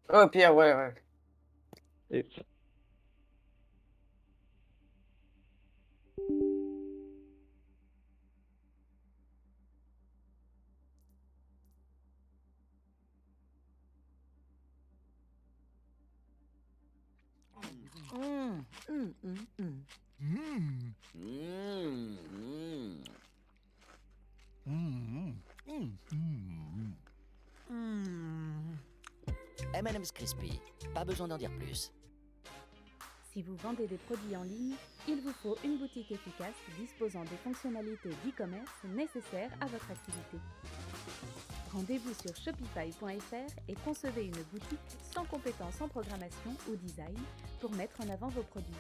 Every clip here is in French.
Ouais, au pire, ouais, ouais. Et Mm, mm, mm, mm. Mm. Mm, mm. Mm. Mm. Mm. Mm. M&M's Crispy. Pas besoin d'en dire plus. Si vous vendez des produits en ligne, il vous faut une boutique efficace disposant des fonctionnalités d'e-commerce nécessaires à votre activité. Rendez-vous sur shopify.fr et concevez une boutique sans compétences en programmation ou design pour mettre en avant vos produits.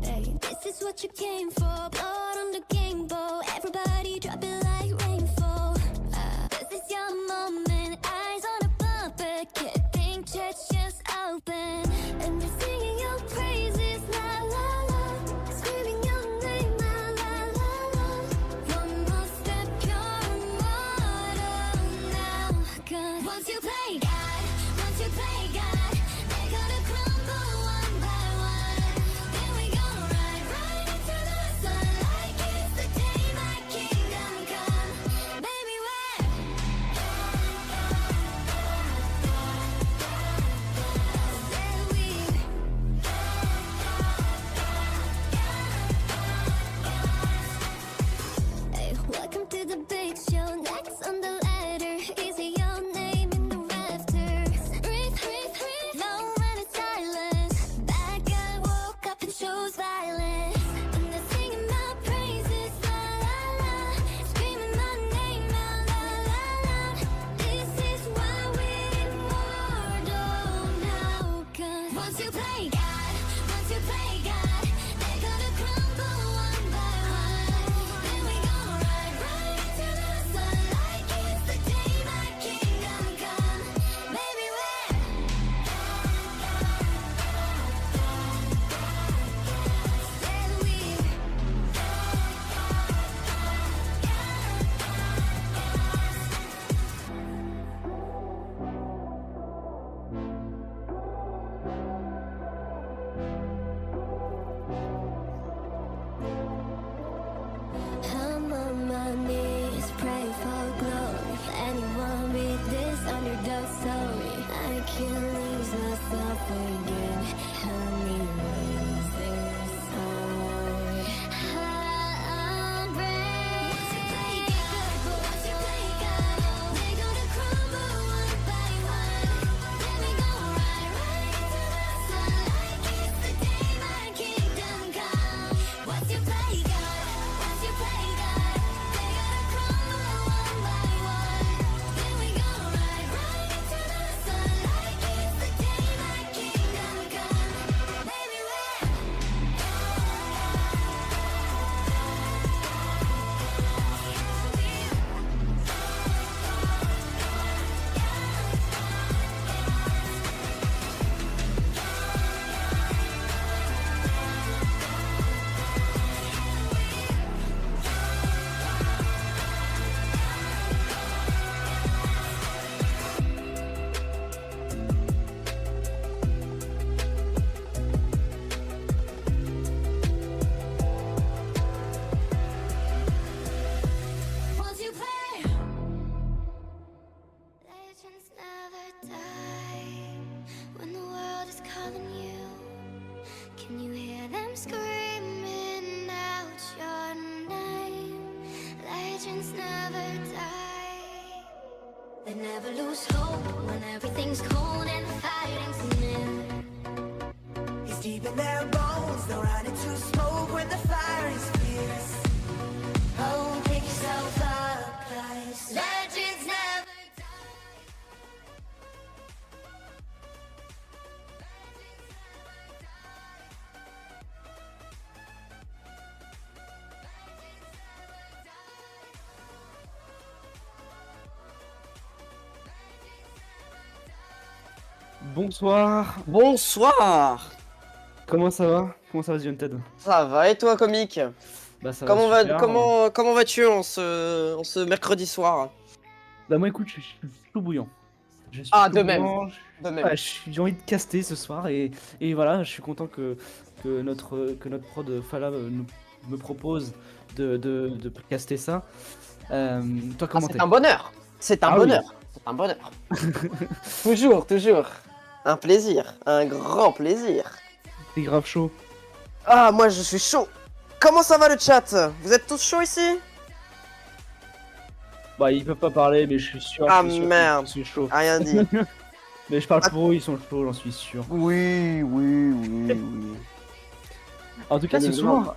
Hey, this is what you came for. Blood on the game bow. Everybody drop it like rainfall. This is your moment. Eyes on a bumper. Can't think, church just open. And they're singing your praises. La la la. Screaming your name. La la la la. One more step, you're immortal now. 'Cause once you play God, once you play God, they're gonna crumble one by one. Then we gonna ride right into the sun like it's the day my kingdom come. Baby, we're Hey, welcome to the big show. Next on the ladder, is it your name in the rafters? Breathe, breathe, breathe. No one is silence. Bad guy woke up and chose violence. And they're singing my praises, la la la. Screaming my name out, la la la. This is why we're immortal now. 'Cause once you play God, once you play God, they're gonna crumble one by one. Then we gonna ride right into the sun like it's the day my kingdom come. Baby, we're I'm on my knees, pray for glory. Anyone read this underdog story? I can't lose myself again. Help me lose this heart. I'm brave. Once you play God, but once you play God, they're gonna crumble one by one. Then we gonna ride right into the sun like it's the day my kingdom come. Once you play God, once you play God, they gotta crumble one by one. Then we gonna ride right into the sun like it's the day my kingdom come. Baby, we're once you play. Legends never die when the world is calling you. Can you hear them screaming out your name? Legends never die. They never lose hope when everything's cold and fighting's new. It's deep in their bones, they'll run into smoke when the fire is fierce. Oh, pick yourself up, guys. Legends never die. Bonsoir. Bonsoir. Comment ça va? Comment ça va, The Haunted? Ça va et toi, comique? Bah ça Comment va super. comment vas-tu en ce mercredi soir? Bah moi écoute, je suis chaud bouillant. Je suis Ah, chaud de même. bouillant. De même. Ouais, j'ai envie de caster ce soir et voilà, je suis content que notre prod Fala me propose de caster ça. Toi comment C'est t'es? un bonheur. C'est un Ah oui. bonheur. C'est un bonheur. Toujours, toujours. Un plaisir. Un grand plaisir. T'es grave chaud. Ah, moi je suis chaud. Comment ça va le chat? Vous êtes tous chauds ici? Bah ils peuvent pas parler mais je suis sûr. Ah, je suis sûr que merde. je suis chaud. Rien dit. Mais je parle pour eux, ils sont chauds, j'en suis sûr. Oui. En tout cas Bien ce évidemment. soir,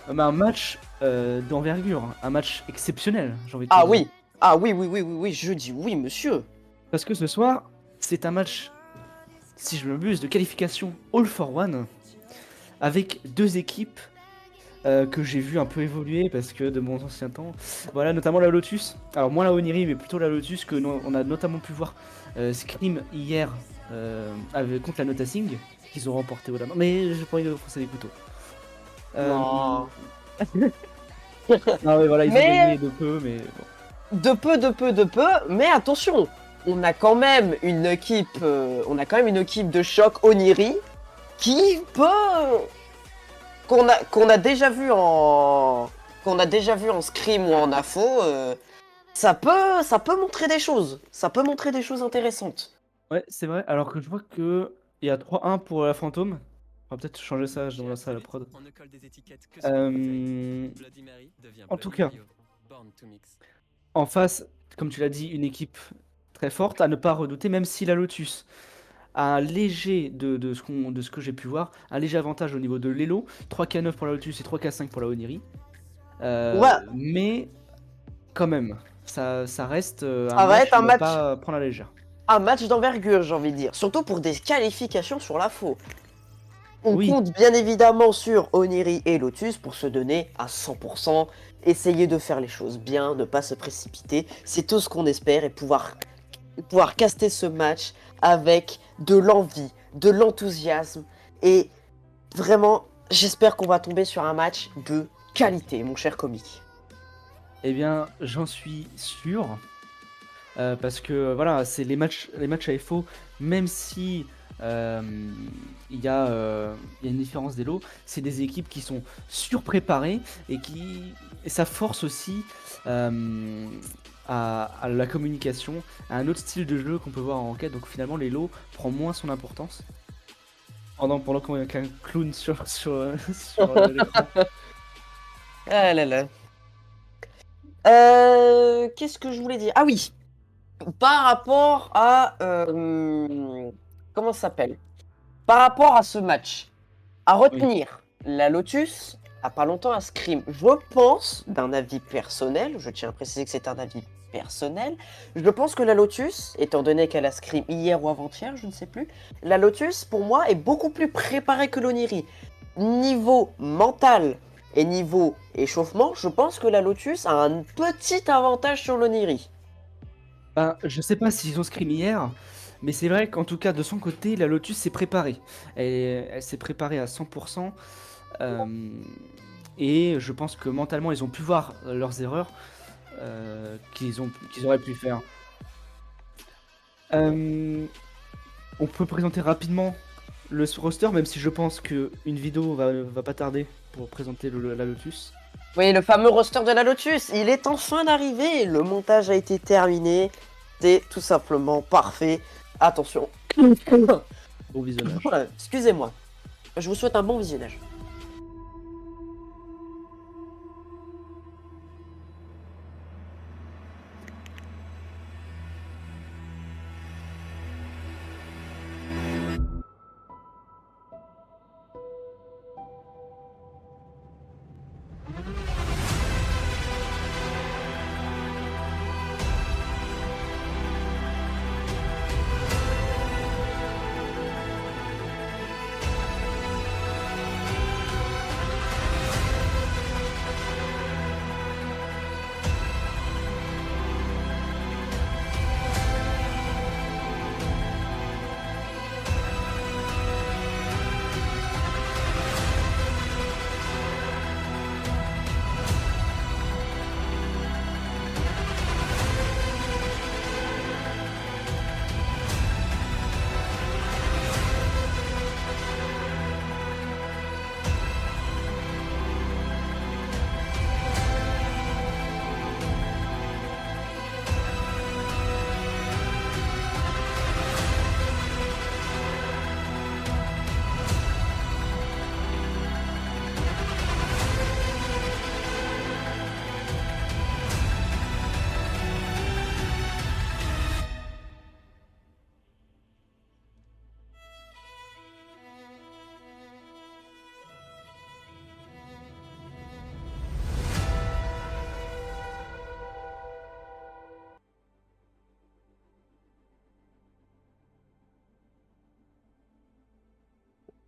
un match d'envergure, un match exceptionnel, j'ai envie de te Ah dire. oui. Ah oui, je dis oui, monsieur. Parce que ce soir, c'est un match, si je me m'abuse, de qualification All for One, avec deux équipes que j'ai vu un peu évoluer parce que de mon ancien temps, voilà, notamment la Lotus. Alors moins la Oniri, mais plutôt la Lotus que on a notamment pu voir Scream hier contre la Nota Singh, qu'ils ont remporté au la main. Mais j'ai pas envie de froncer les couteaux. Non. Non mais voilà, ils ont Mais- gagné de peu, mais bon. De peu, mais attention, on a quand même une équipe, de choc Oniri qui peut, qu'on a déjà vu en scrim ou en info, ça peut montrer des choses, intéressantes. Ouais, c'est vrai, alors que je vois que il y a 3-1 pour la Fantôme. On va peut-être changer ça, je donnerai ça à la prod. En tout cas, en face, comme tu l'as dit, une équipe très forte à ne pas redouter, même si la Lotus a un léger, de ce que j'ai pu voir, un léger avantage au niveau de l'Elo, 3K9 pour la Lotus et 3K5 pour la Oniri. Ouais. Mais quand même, ça reste Ça va être un à ne match. pas prendre à la légère. Un match d'envergure, j'ai envie de dire, surtout pour des qualifications sur la faux. On Oui. compte bien évidemment sur Oniri et Lotus pour se donner à 100%, essayer de faire les choses bien, ne pas se précipiter. C'est tout ce qu'on espère et pouvoir caster ce match avec de l'envie, de l'enthousiasme et vraiment, j'espère qu'on va tomber sur un match de qualité, mon cher comique. Eh bien, j'en suis sûr. Parce que voilà, c'est les matchs à FO, même si il y a une différence d'élo, c'est des équipes qui sont surpréparées et ça force aussi à la communication, à un autre style de jeu qu'on peut voir en enquête. Donc finalement, l'élo prend moins son importance. Pendant qu'on a qu'un clown sur l'écran. Ah là là. Qu'est-ce que je voulais dire? Ah oui. Par rapport à comment ça s'appelle? Par rapport à ce match, à retenir, la Lotus a pas longtemps un scrim. Je pense, d'un avis personnel, je tiens à préciser que c'est un avis personnel, je pense que la Lotus, étant donné qu'elle a scrim hier ou avant-hier, je ne sais plus, la Lotus pour moi est beaucoup plus préparée que l'Oniri. Niveau mental et niveau échauffement, je pense que la Lotus a un petit avantage sur l'Oniri. Ben, je sais pas s'ils ont scrim hier, mais c'est vrai qu'en tout cas de son côté, la Lotus s'est préparée. Elle s'est préparée à 100%. Et je pense que mentalement, ils ont pu voir leurs erreurs qu'ils auraient pu faire. On peut présenter rapidement le roster, même si je pense qu'une vidéo va pas tarder pour présenter la Lotus. Oui, le fameux roster de la Lotus, il est enfin d'arriver. Le montage a été terminé. C'est tout simplement parfait. Attention. Bon visionnage. Voilà, excusez-moi. Je vous souhaite un bon visionnage.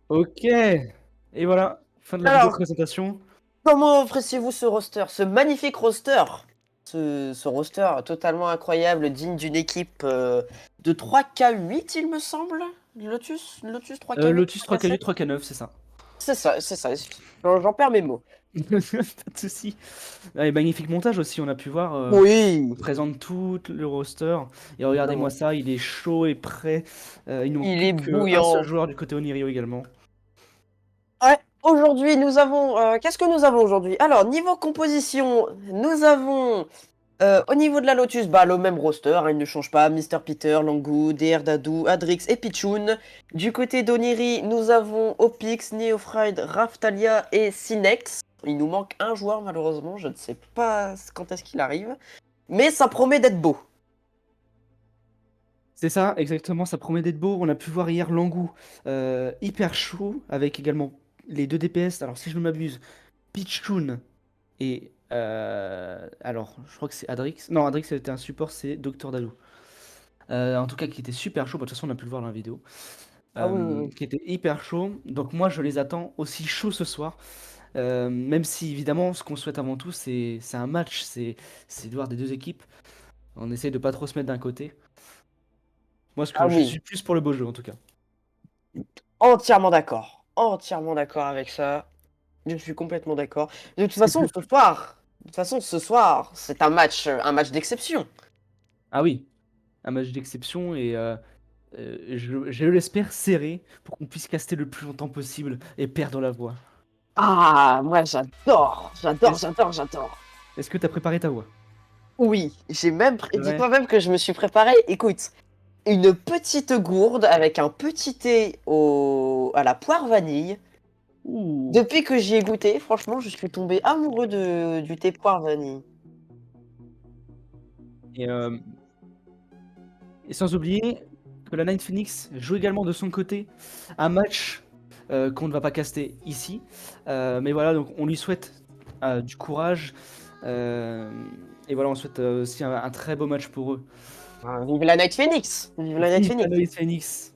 Ok. Et voilà, fin de la vidéo Alors, présentation. comment appréciez-vous ce roster, ce magnifique roster? Ce roster totalement incroyable, digne d'une équipe de 3K8, il me semble. Lotus 3K8, Lotus 3K8, 3K7. 3K9, c'est ça. C'est ça, c'est ça. J'en perds mes mots. Pas de soucis. Et magnifique montage aussi, on a pu voir. Oui. On présente tout le roster. Et regardez-moi ça, il est chaud et prêt. Ils n'ont Il plus est qu'un seul bouillant. joueur du côté Onirio également. Ouais, aujourd'hui, nous avons. Qu'est-ce que nous avons aujourd'hui? Alors, niveau composition, nous avons. Au niveau de la Lotus, bah, le même roster, hein, il ne change pas. Mr. Peter, Langu, DR Dadou, Adrix et Pichoun. Du côté d'Oniri, nous avons Opix, Neofried, Raftalia et Sinex. Il nous manque un joueur, malheureusement. Je ne sais pas quand est-ce qu'il arrive. Mais ça promet d'être beau. C'est ça, exactement, ça promet d'être beau. On a pu voir hier Langu hyper chaud, avec également les deux DPS. Alors, si je ne m'abuse, Pichoun et. Alors, je crois que c'est Adrix. Non, Adrix, c'était un support, c'est Dr. Dadou. En tout cas, qui était super chaud. Bah, de toute façon, on a pu le voir dans la vidéo. Ah oui, oui, oui. Qui était hyper chaud. Donc, moi, je les attends aussi chauds ce soir. Même si, évidemment, ce qu'on souhaite avant tout, c'est un match. C'est de voir des deux équipes. On essaye de pas trop se mettre d'un côté. Moi, Ah je oui. suis plus pour le beau jeu, en tout cas. Entièrement d'accord. Entièrement d'accord avec ça. Je suis complètement d'accord. De toute façon, ce soir, c'est un match d'exception. Ah oui, un match d'exception et je l'espère serré pour qu'on puisse caster le plus longtemps possible et perdre la voix. Ah, moi j'adore, Est-ce j'adore. est-ce que tu as préparé ta voix? Oui, Ouais. dis-toi même que je me suis préparé, écoute, une petite gourde avec un petit thé à la poire vanille. Ouh. Depuis que j'y ai goûté, franchement, je suis tombé amoureux du thé poire vanille. Et, et sans oublier que la Nine Phoenix joue également de son côté un match qu'on ne va pas caster ici. Mais voilà, donc on lui souhaite du courage. Et voilà, on souhaite aussi un très beau match pour eux. Ah, vive la Night Phoenix! Vive la Night Vive la Phoenix! Nine Phoenix.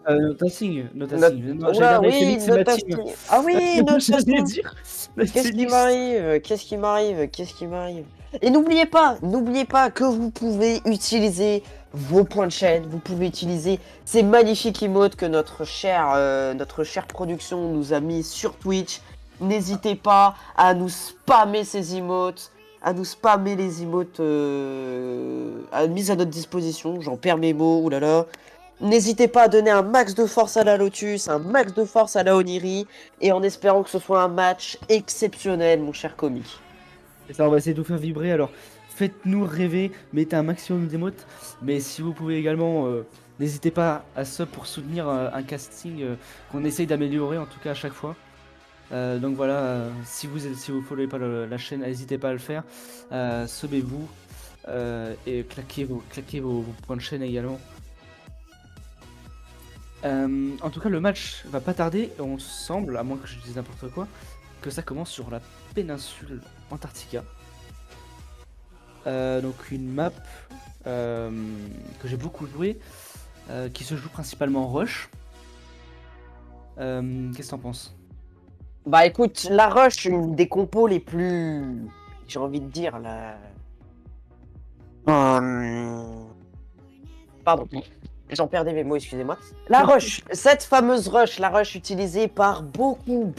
Notassing. Non, j'allais Oula, dire Nine oui, Phoenix, c'est ma team. Notasting. Ah oui, J'allais Notasting. dire Nine Qu'est-ce qui Phoenix. m'arrive? Qu'est-ce qui m'arrive? Qu'est-ce qui m'arrive? Et n'oubliez pas que vous pouvez utiliser vos points de chaîne, vous pouvez utiliser ces magnifiques emotes que notre chère production nous a mis sur Twitch. N'hésitez pas à nous spammer ces emotes, à nous spammer les emotes mises à notre disposition. J'en perds mes mots, oulala. N'hésitez pas à donner un max de force à la Lotus, un max de force à la Oniri, et en espérant que ce soit un match exceptionnel, mon cher Komi. Et ça, on va essayer de vous faire vibrer. Alors, faites-nous rêver, mettez un maximum d'émotes. Mais si vous pouvez également, n'hésitez pas à sub pour soutenir un casting qu'on essaye d'améliorer, en tout cas à chaque fois. Donc voilà, si vous followez pas la chaîne, n'hésitez pas à le faire. Subez-vous et claquez vos points de chaîne également. En tout cas, le match va pas tarder. On semble, à moins que je dise n'importe quoi, que ça commence sur la péninsule Antarctica. Donc une map que j'ai beaucoup joué, qui se joue principalement en rush. Qu'est-ce que t'en penses? Bah écoute, la rush, une des compos les plus... J'ai envie de dire, Pardon, j'en perdais mes mots, excusez-moi. La rush, cette fameuse rush, la rush utilisée par beaucoup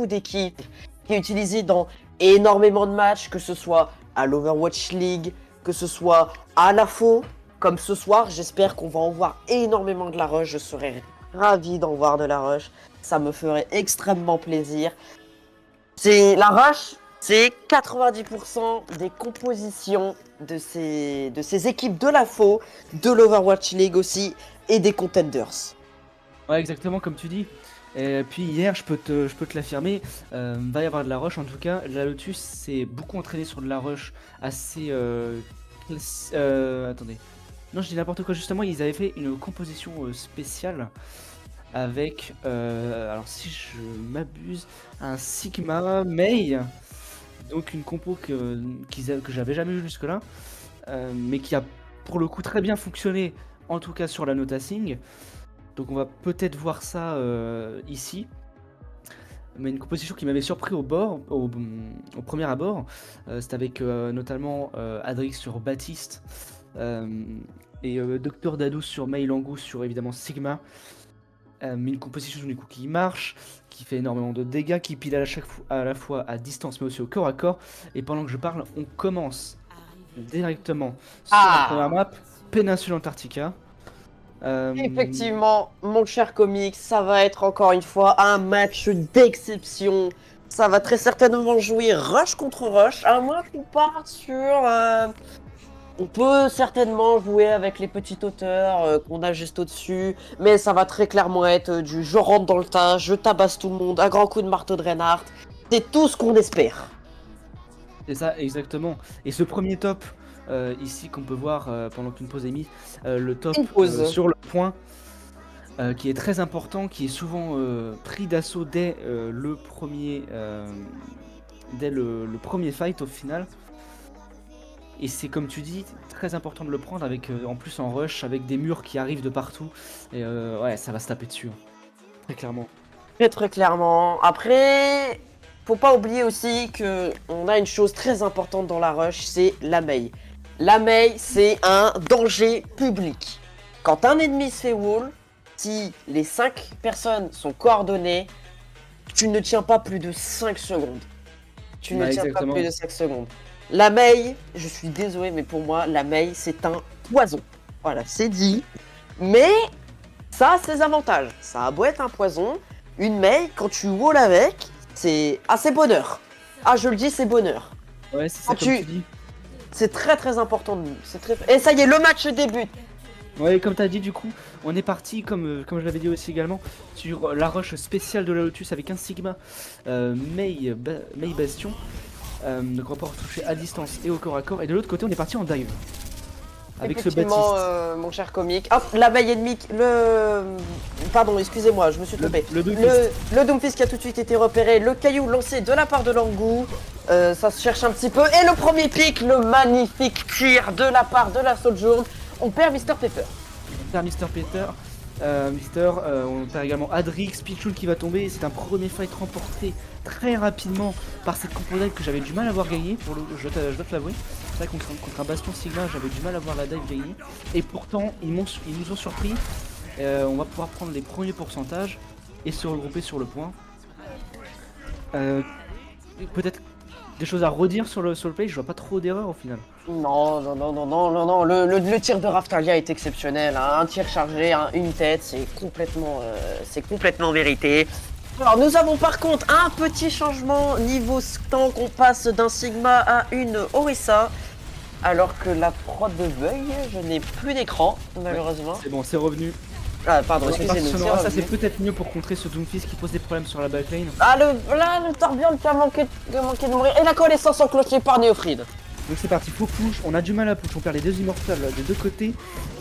d'équipes, qui est utilisée dans énormément de matchs, que ce soit à l'Overwatch League, que ce soit à la FO, comme ce soir, j'espère qu'on va en voir énormément de la rush, je serais ravi d'en voir de la rush, ça me ferait extrêmement plaisir. C'est la rush, c'est 90% des compositions de ces équipes de la FO, de l'Overwatch League aussi, et des contenders. Ouais, exactement comme tu dis. Et puis hier, je peux te l'affirmer, va y avoir de la rush en tout cas. La Lotus s'est beaucoup entraînée sur de la rush assez... attendez. Non, je dis n'importe quoi. Justement, ils avaient fait une composition spéciale avec, alors si je m'abuse, un Sigma Mei. Donc une compo que j'avais jamais vue jusque-là, mais qui a pour le coup très bien fonctionné, en tout cas sur la Notasing. Donc on va peut-être voir ça ici. Mais une composition qui m'avait surpris au premier abord, c'était avec notamment Adrix sur Baptiste et Docteur Dadou sur Mei Langou sur évidemment Sigma. Mais une composition du coup qui marche, qui fait énormément de dégâts, qui pile à la fois à distance mais aussi au corps à corps. Et pendant que je parle, on commence directement sur la première map, Péninsule Antarctica. Effectivement, mon cher comics, ça va être encore une fois un match d'exception. Ça va très certainement jouer rush contre rush. À moins qu'on parte sur... on peut certainement jouer avec les petites hauteurs qu'on a juste au-dessus. Mais ça va très clairement être du je rentre dans le tas, je tabasse tout le monde, un grand coup de marteau de Reinhardt. C'est tout ce qu'on espère. C'est ça, exactement. Et ce premier top, ici, qu'on peut voir pendant qu'une pause est mise, le top Une pause. sur le point, qui est très important, qui est souvent pris d'assaut dès le premier fight au final. Et c'est comme tu dis, très important de le prendre avec en plus en rush, avec des murs qui arrivent de partout. Et ouais, ça va se taper dessus, hein. Très clairement. Très très clairement. Après, faut pas oublier aussi que on a une chose très importante dans la rush, c'est la Mei. La Mei, c'est un danger public. Quand un ennemi se fait wall, si les 5 personnes sont coordonnées, tu ne tiens pas plus de 5 secondes. Tu ne tiens exactement. pas plus de 5 secondes. La Mei, je suis désolé, mais pour moi, la Mei, c'est un poison. Voilà, c'est dit. Mais ça a ses avantages. Ça a beau être un poison, une Mei, quand tu wall avec, c'est assez bonheur. Ah, je le dis, c'est bonheur. Ouais, c'est ça Ah, comme tu dis. C'est très très important. Et ça y est, le match débute. Ouais, comme t'as dit, du coup, on est parti, comme je l'avais dit aussi également, sur la rush spéciale de la Lotus avec un Sigma Mei Bastion. Donc on va pouvoir toucher à distance et au corps à corps. Et de l'autre côté, on est parti en dive. Avec ce Baptiste. Mon cher comique. Hop, la veille ennemie, Pardon, excusez-moi, je me suis trompé. Le Doomfist qui a tout de suite été repéré, le caillou lancé de la part de Langou. Ça se cherche un petit peu. Et le premier pic, le magnifique tir de la part de la Sojourn. On perd Mr. Pepper. On perd Mr. Peter. On perd également Adrix, Pichoul qui va tomber. C'est un premier fight remporté très rapidement par cette composite que j'avais du mal à voir gagner. Je dois te l'avouer. C'est vrai contre un Bastion Sigma, j'avais du mal à voir la dive gagner. Et pourtant, ils nous ont surpris. On va pouvoir prendre les premiers pourcentages et se regrouper sur le point. Peut-être des choses à redire sur le play. Je vois pas trop d'erreurs au final. Non. Le tir de Raftalia est exceptionnel. Hein. Un tir chargé, une tête, c'est complètement vérité. Alors nous avons par contre un petit changement niveau temps qu'on passe d'un Sigma à une Orisa. Alors que la prod de Veuille, je n'ai plus d'écran malheureusement. C'est bon, c'est revenu. Ah pardon, excusez-nous. Ça c'est peut-être mieux pour contrer ce Doomfist qui pose des problèmes sur la backlane. Ah le Torbjorn qui a manqué de mourir. Et la connaissance enclenchée par Néophride. Donc c'est parti, faut push, on a du mal à push, on perd les deux immortels des deux côtés,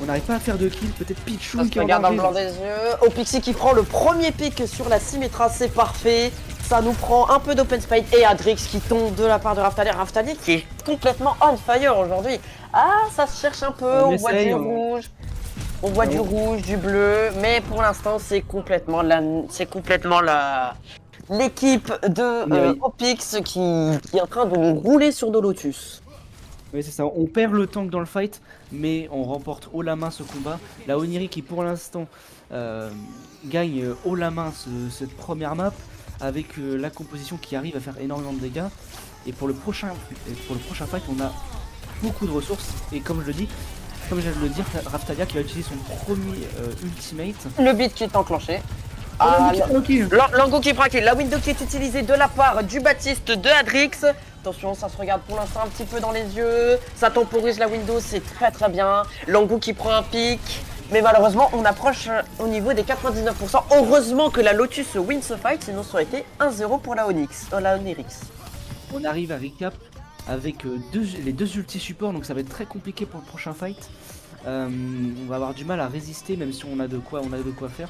on n'arrive pas à faire de kill, peut-être Pichoun qui est en regarde dans le danger. blanc des yeux. Opixie qui prend le premier pick sur la Symmetra, c'est parfait. Ça nous prend un peu d'open space et Adrix qui tombe de la part de Raftalia. Raftalia qui est complètement on fire aujourd'hui. Ah, ça se cherche un peu, on voit du rouge. On voit du rouge, du bleu, mais pour l'instant c'est complètement l'équipe de Opix qui est en train de nous rouler sur nos Lotus. Oui c'est ça, on perd le tank dans le fight, mais on remporte haut la main ce combat. La Oniri qui pour l'instant gagne haut la main cette première map, avec la composition qui arrive à faire énormément de dégâts. Et pour le prochain fight on a beaucoup de ressources, et comme je viens de le dire, Raftalia qui va utiliser son premier ultimate. Le beat qui est enclenché. Lango qui braque, la window qui est utilisée de la part du Baptiste de Adrix. Attention, ça se regarde pour l'instant un petit peu dans les yeux. Ça temporise la window, c'est très très bien. Lango qui prend un pic. Mais malheureusement, on approche au niveau des 99%. Heureusement que la Lotus win ce fight, sinon ça aurait été 1-0 pour la Onyx. On arrive à recap avec les deux ulti supports, donc ça va être très compliqué pour le prochain fight. On va avoir du mal à résister, même si on a de quoi faire.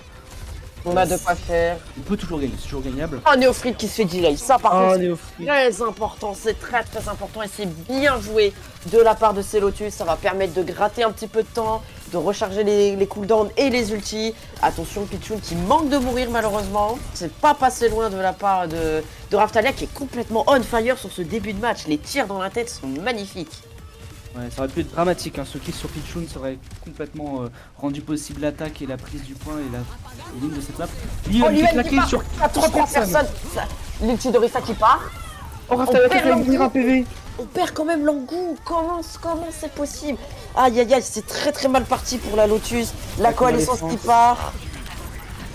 On a de quoi faire. On peut toujours gagner, c'est toujours gagnable. Oh, Néophride qui se fait delay. Ça, par contre, Néophride. c'est très important. C'est très très important et c'est bien joué de la part de ces Lotus. Ça va permettre de gratter un petit peu de temps de recharger les cooldowns et les ultis. Attention, Pichoun qui manque de mourir malheureusement. C'est pas passé loin de la part de Raphtalia qui est complètement on fire sur ce début de match. Les tirs dans la tête sont magnifiques. Ouais, ça aurait pu être dramatique, hein. Ce kill sur Pichoun serait complètement rendu possible l'attaque et la prise du point et la ligne de cette map. Oh, Lui, il est claqué part. sur Ah, 3 personnes. Ça- L'ulti de Rissa qui part. Oh, Raphtalia qui perd fait mourir un PV. On perd quand même l'Angou. Comment c'est possible? Aïe aïe aïe, c'est très très mal parti pour la Lotus. La coalition qui part.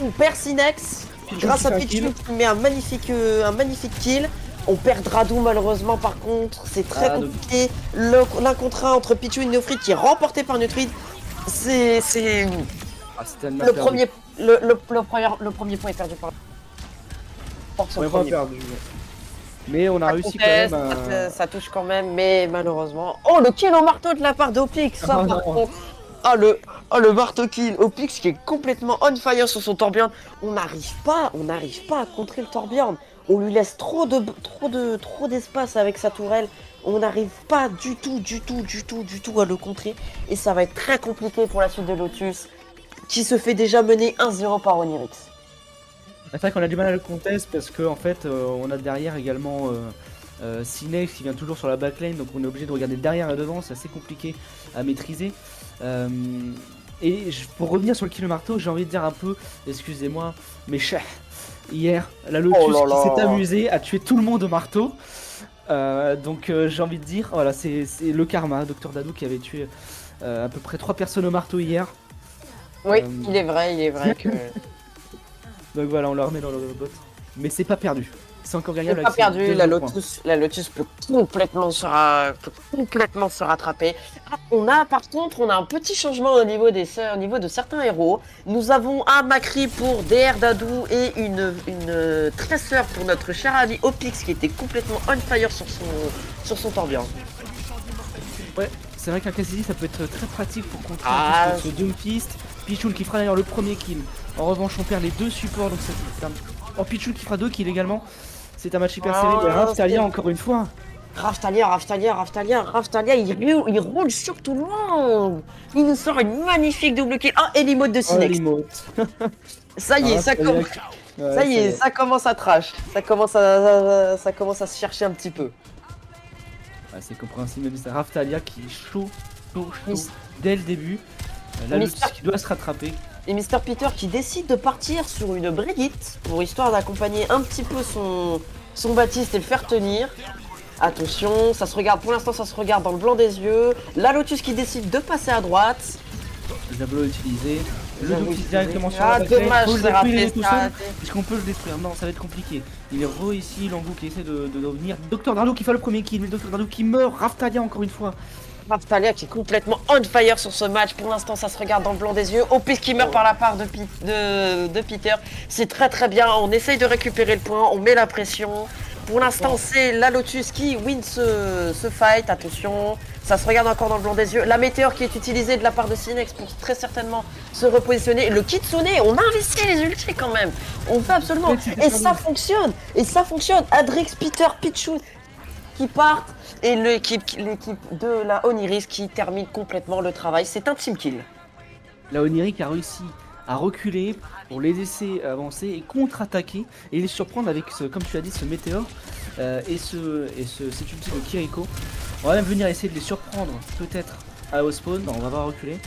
On perd Sinex grâce à Pichoun qui met un magnifique kill. On perd Dradou malheureusement par contre, c'est très compliqué. L'un contre un entre Pichoun et Neofrid qui est remporté par Neofrid. C'est le premier point est perdu par son premier. Mais on a réussi quand même à... Ça touche quand même, mais malheureusement. Oh, le kill au marteau de la part d'Opix, ça par contre. Le marteau kill. Opix qui est complètement on fire sur son Torbjorn. On n'arrive pas à contrer le Torbjorn. On lui laisse trop d'espace avec sa tourelle. On n'arrive pas du tout à le contrer. Et ça va être très compliqué pour la suite de Lotus, qui se fait déjà mener 1-0 par Onyrix. C'est vrai qu'on a du mal à le contest parce qu'en fait on a derrière également Sinex qui vient toujours sur la backline, donc on est obligé de regarder derrière et devant, c'est assez compliqué à maîtriser. Pour revenir sur le kill au marteau, j'ai envie de dire un peu, excusez-moi, mais hier, la Lotus qui s'est amusée à tuer tout le monde au marteau. Donc j'ai envie de dire, voilà, c'est le karma, Dr Dadou qui avait tué à peu près 3 personnes au marteau hier. Oui, il est vrai que... Donc voilà, on la remet dans le bot. Mais c'est pas perdu. C'est encore gagnable. C'est pas perdu, la Lotus peut complètement se rattraper. Par contre, on a un petit changement au niveau de certains héros. Nous avons un Macri pour DR Dadou et une Tracer pour notre cher ami Opix qui était complètement on fire sur son Torbjorn. Ouais, c'est vrai qu'un Cassidy ça peut être très pratique pour contrer ce Doomfist. Pichoun qui fera d'ailleurs le premier kill. En revanche, on perd les 2 supports, donc c'est un... Oh, Pichoun qui fera 2 kills également. C'est un match hyper serré. Et Raphtalia encore une fois. Raphtalia, il roule sur tout le monde. Il nous sort une magnifique double kill. Ah, et l'emote de Sinex. Ça y est, ça commence à trash. Ça commence à se chercher un petit peu. Ouais, c'est compréhensible, mais c'est Raphtalia qui est chaud dès le début. La Lotus qui doit se rattraper. Et Mr Peter qui décide de partir sur une Brigitte pour histoire d'accompagner un petit peu son Baptiste et le faire tenir. Attention, ça se regarde, pour l'instant ça se regarde dans le blanc des yeux. La Lotus qui décide de passer à droite. Le javelot utilisé. Le Doomfist directement sur la backline. Dommage, c'est raté. Est-ce qu'on peut le détruire? Non, ça va être compliqué. Il est ici, Langou qui essaie de revenir. Dr Dardo qui fait le premier kill, mais Dr Dardo qui meurt. Raphtalia encore une fois. Raphtalia qui est complètement on fire sur ce match. Pour l'instant, ça se regarde dans le blanc des yeux. Opix qui meurt par la part de Peter. C'est très très bien. On essaye de récupérer le point. On met la pression. Pour l'instant, c'est la Lotus qui win ce fight. Attention, ça se regarde encore dans le blanc des yeux. La météore qui est utilisée de la part de Sinex pour très certainement se repositionner. Le Kitsune, on a investi les ultis quand même. On fait absolument. Et ça fonctionne. Adrix, Peter, Pichoun qui partent. Et l'équipe de la Onyrix qui termine complètement le travail. C'est un team kill. La Onyrix a réussi à reculer pour les laisser avancer et contre-attaquer et les surprendre avec, comme tu as dit, ce météore et cet ulti de Kiriko. On va même venir essayer de les surprendre peut-être au spawn. Non, on va pas reculer.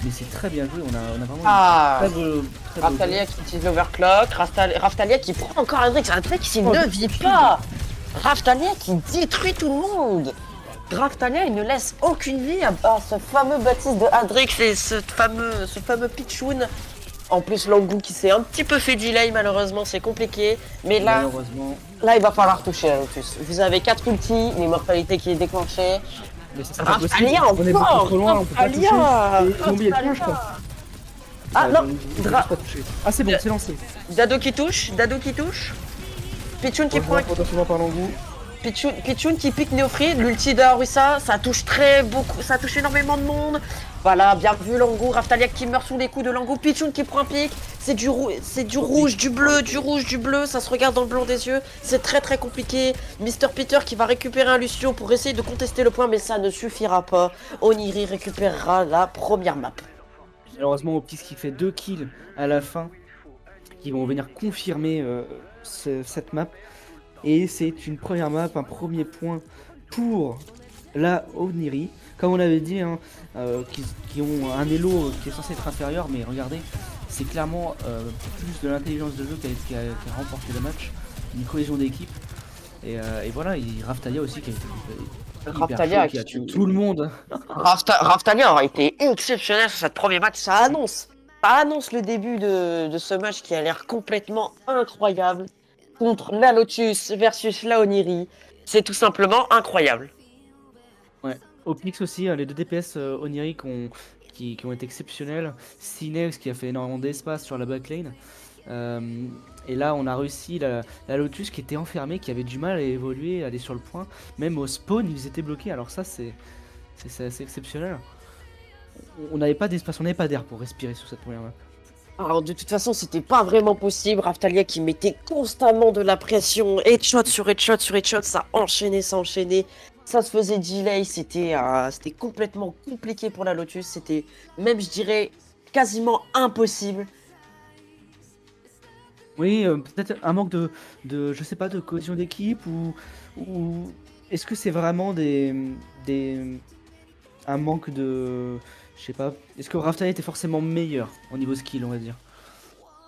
Mais c'est très bien joué, on a vraiment très beau Raphtalia qui utilise l'overclock. Raphtalia qui prend encore Adrix. Adrix il ne vit pas. Raphtalia qui détruit tout le monde. Raphtalia il ne laisse aucune vie à ce fameux Baptiste de Adrix et ce fameux Pichoun. En plus Langou qui s'est un petit peu fait delay, malheureusement c'est compliqué. Mais là il va falloir toucher la Lotus. Vous avez 4 ultis, l'immortalité qui est déclenchée. Mais ça sera Raphtalia on est beaucoup trop loin, on peut pas toucher. Ah non, ah c'est bon, c'est lancé. Dado qui touche. Pichoun qui prend potentiellement par Langou. Pichoun qui pique Neofrid, l'ulti de Harusa, ça touche ça touche énormément de monde. Voilà, bien vu Langou, Raphtalia qui meurt sous les coups de Langou, Pichoun qui prend un pic, c'est du rouge, du bleu, ça se regarde dans le blanc des yeux, c'est très très compliqué. Mr Peter qui va récupérer un Lucio pour essayer de contester le point, mais ça ne suffira pas. Oniri récupérera la première map. Malheureusement, Optix qui fait 2 kills à la fin, qui vont venir confirmer cette map. Et c'est une première map, un premier point pour la Oniri. Comme on l'avait dit, hein, qui ont un elo qui est censé être inférieur, mais regardez, c'est clairement plus de l'intelligence de jeu qui a remporté le match, une cohésion d'équipe. Et voilà, Raftalia aussi qui a été hyper Raftalia chaud, qui a tué tout le monde. Raftalia aura été exceptionnel sur cette première match. Ça annonce le début de ce match qui a l'air complètement incroyable. Contre la Lotus versus la Oniri. C'est tout simplement incroyable. Ouais, Opix aussi, hein, les deux DPS Oniri qui ont été exceptionnels. Cinex qui a fait énormément d'espace sur la backline. Et là, on a réussi la Lotus qui était enfermée, qui avait du mal à évoluer, à aller sur le point. Même au spawn, ils étaient bloqués. Alors ça, c'est assez exceptionnel. On n'avait pas d'espace, on n'avait pas d'air pour respirer sur cette première map. Alors de toute façon, c'était pas vraiment possible. Raftalia qui mettait constamment de la pression, headshot sur headshot sur headshot, ça enchaînait, ça se faisait delay, c'était complètement compliqué pour la Lotus, c'était même, je dirais, quasiment impossible. Oui, peut-être un manque de je sais pas, de cohésion d'équipe ou est-ce que c'est vraiment un manque de, je sais pas, est-ce que Raftalia était forcément meilleur au niveau skill, on va dire,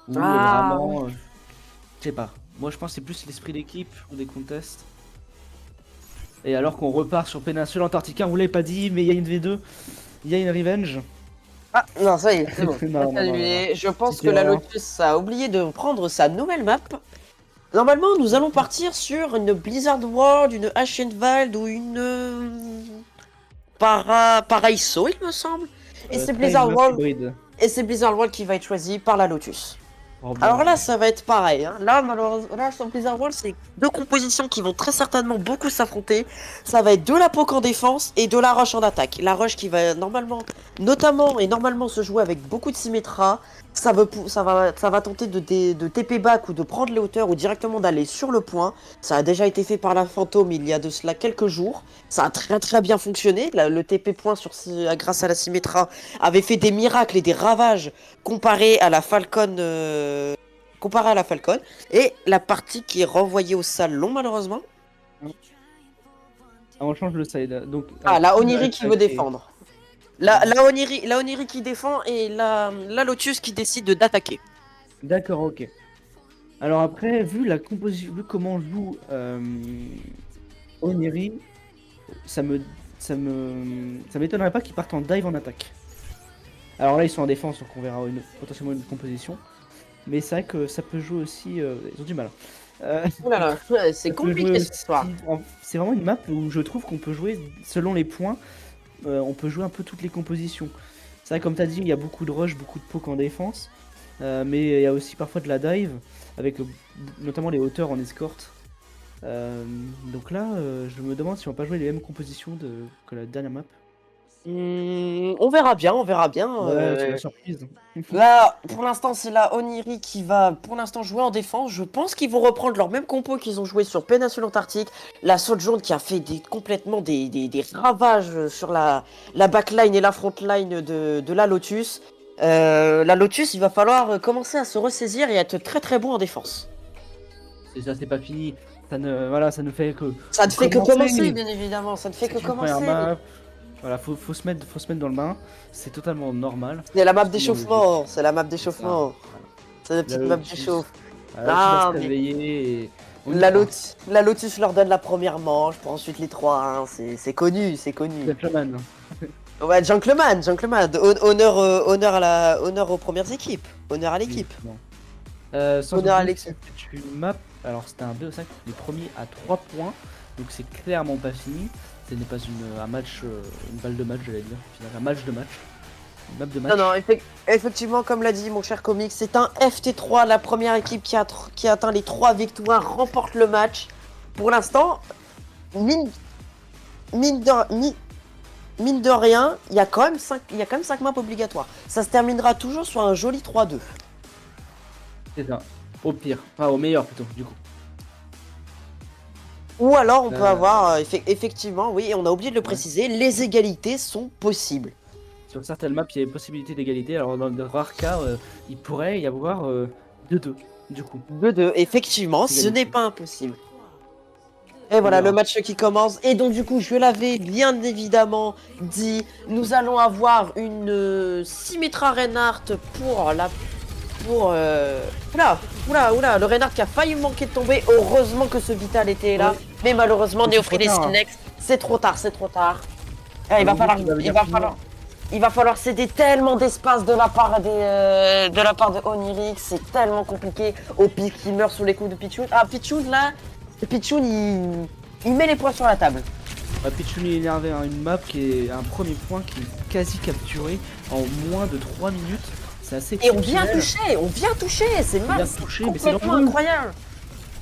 ou vraiment, je sais pas. Moi, je pense que c'est plus l'esprit d'équipe ou des contests. Et alors qu'on repart sur Péninsule Antarctica, vous l'avez pas dit, mais il y a une V2, il y a une revenge. Ah non, ça y est, c'est bon. Non, non, non, Je pense C'était que la erreur. Lotus a oublié de prendre sa nouvelle map. Normalement, nous allons partir sur une Blizzard World, une Ashenvald ou une Paraiso, il me semble. Et c'est Blizzard World. Hybride. Et c'est Blizzard World qui va être choisi par la Lotus. Oh, bon. Alors là, ça va être pareil. Hein. Là, malheureusement, là, sur Blizzard World, c'est deux compositions qui vont très certainement beaucoup s'affronter. Ça va être de la poke en défense et de la rush en attaque. La rush qui va normalement se jouer avec beaucoup de Symmetra. Ça va tenter de TP back ou de prendre les hauteurs ou directement d'aller sur le point. Ça a déjà été fait par la Fantôme il y a de cela quelques jours. Ça a très très bien fonctionné. Le TP point grâce à la Symmetra avait fait des miracles et des ravages comparé à la Falcon. Et la partie qui est renvoyée au salon malheureusement. Ah, on change le side. Donc, La Oniri qui veut défendre. La Oniri qui défend et la Lotus qui décide d'attaquer. D'accord, ok. Alors après, vu la composition, vu comment joue Oniri, ça m'étonnerait pas qu'ils partent en dive en attaque. Alors là, ils sont en défense, donc on verra potentiellement une composition. Mais c'est vrai que ça peut jouer aussi. Ils ont du mal. Oh là là, c'est Ça peut compliqué jouer cette histoire. aussi c'est vraiment une map où je trouve qu'on peut jouer selon les points. On peut jouer un peu toutes les compositions. C'est vrai, comme tu as dit, il y a beaucoup de rush, beaucoup de poke en défense. Mais il y a aussi parfois de la dive, avec notamment les hauteurs en escorte. Donc là, je me demande si on va pas jouer les mêmes compositions que la dernière map. On verra bien. Ouais, c'est la surprise. Là, pour l'instant, c'est la Oniri qui va pour l'instant jouer en défense. Je pense qu'ils vont reprendre leur même compo qu'ils ont joué sur Péninsule Antarctique. La Saute Jaune qui a fait complètement des ravages sur la backline et la frontline de la Lotus. La Lotus, il va falloir commencer à se ressaisir et être très très bon en défense. C'est pas fini. Ça ne fait que. Ça ne fait que commencer. commencer, bien évidemment. Ça ne fait que C'est une première commencer. map. Voilà, faut se mettre dans le bain. C'est totalement normal. C'est la map Sinon, d'échauffement. C'est la map d'échauffement. C'est la petite map d'échauffe. Ah, mais- La Lotus leur donne la première manche pour ensuite les 3-1. C'est connu. Gentleman. Ouais, gentleman. Honneur aux premières équipes. Honneur à l'équipe. Sans Honneur à oublier l'équipe. que c'est une map. Alors c'était un 2-5, les premiers à 3 points. Donc c'est clairement pas fini. Ce n'est pas un match, une balle de match, j'allais dire. Finalement, un match de match. Une map de match. Non, effectivement, comme l'a dit mon cher comic, c'est un FT3. La première équipe qui a atteint les 3 victoires remporte le match. Pour l'instant, mine de rien, il y a quand même 5 maps obligatoires. Ça se terminera toujours sur un joli 3-2. C'est ça. Au pire. Enfin, au meilleur plutôt, du coup. Ou alors on peut avoir, effectivement, oui, et on a oublié de le préciser, les égalités sont possibles. sur certaines maps, il y a possibilité d'égalité. Alors, dans de rares cas, il pourrait y avoir 2-2, du coup. 2-2, effectivement, ce Égalité. n'est pas impossible. Et voilà, Alors. le match qui commence. Et donc, du coup, je l'avais bien évidemment dit, nous allons avoir une Symmetra Reinhardt pour la... Oula, le Reinhardt qui a failli manquer de tomber. Heureusement que ce Vital était là. Ouais. Mais malheureusement, C'est Néophrid et trop tard, hein. Sinex, c'est trop tard. Ah, il va Donc, falloir, il va il venir va finir. falloir, il va falloir céder tellement d'espace de la part de Onirix, c'est tellement compliqué. Opi qui meurt sous les coups de Pichoun. Ah, Pichoun là, il met les points sur la table. Pichoun est énervé, hein. Une map qui est un premier point qui est quasi capturé en moins de 3 minutes. C'est assez Et on vient exceptionnel. toucher, c'est vient toucher, mais c'est complètement dangereux. incroyable.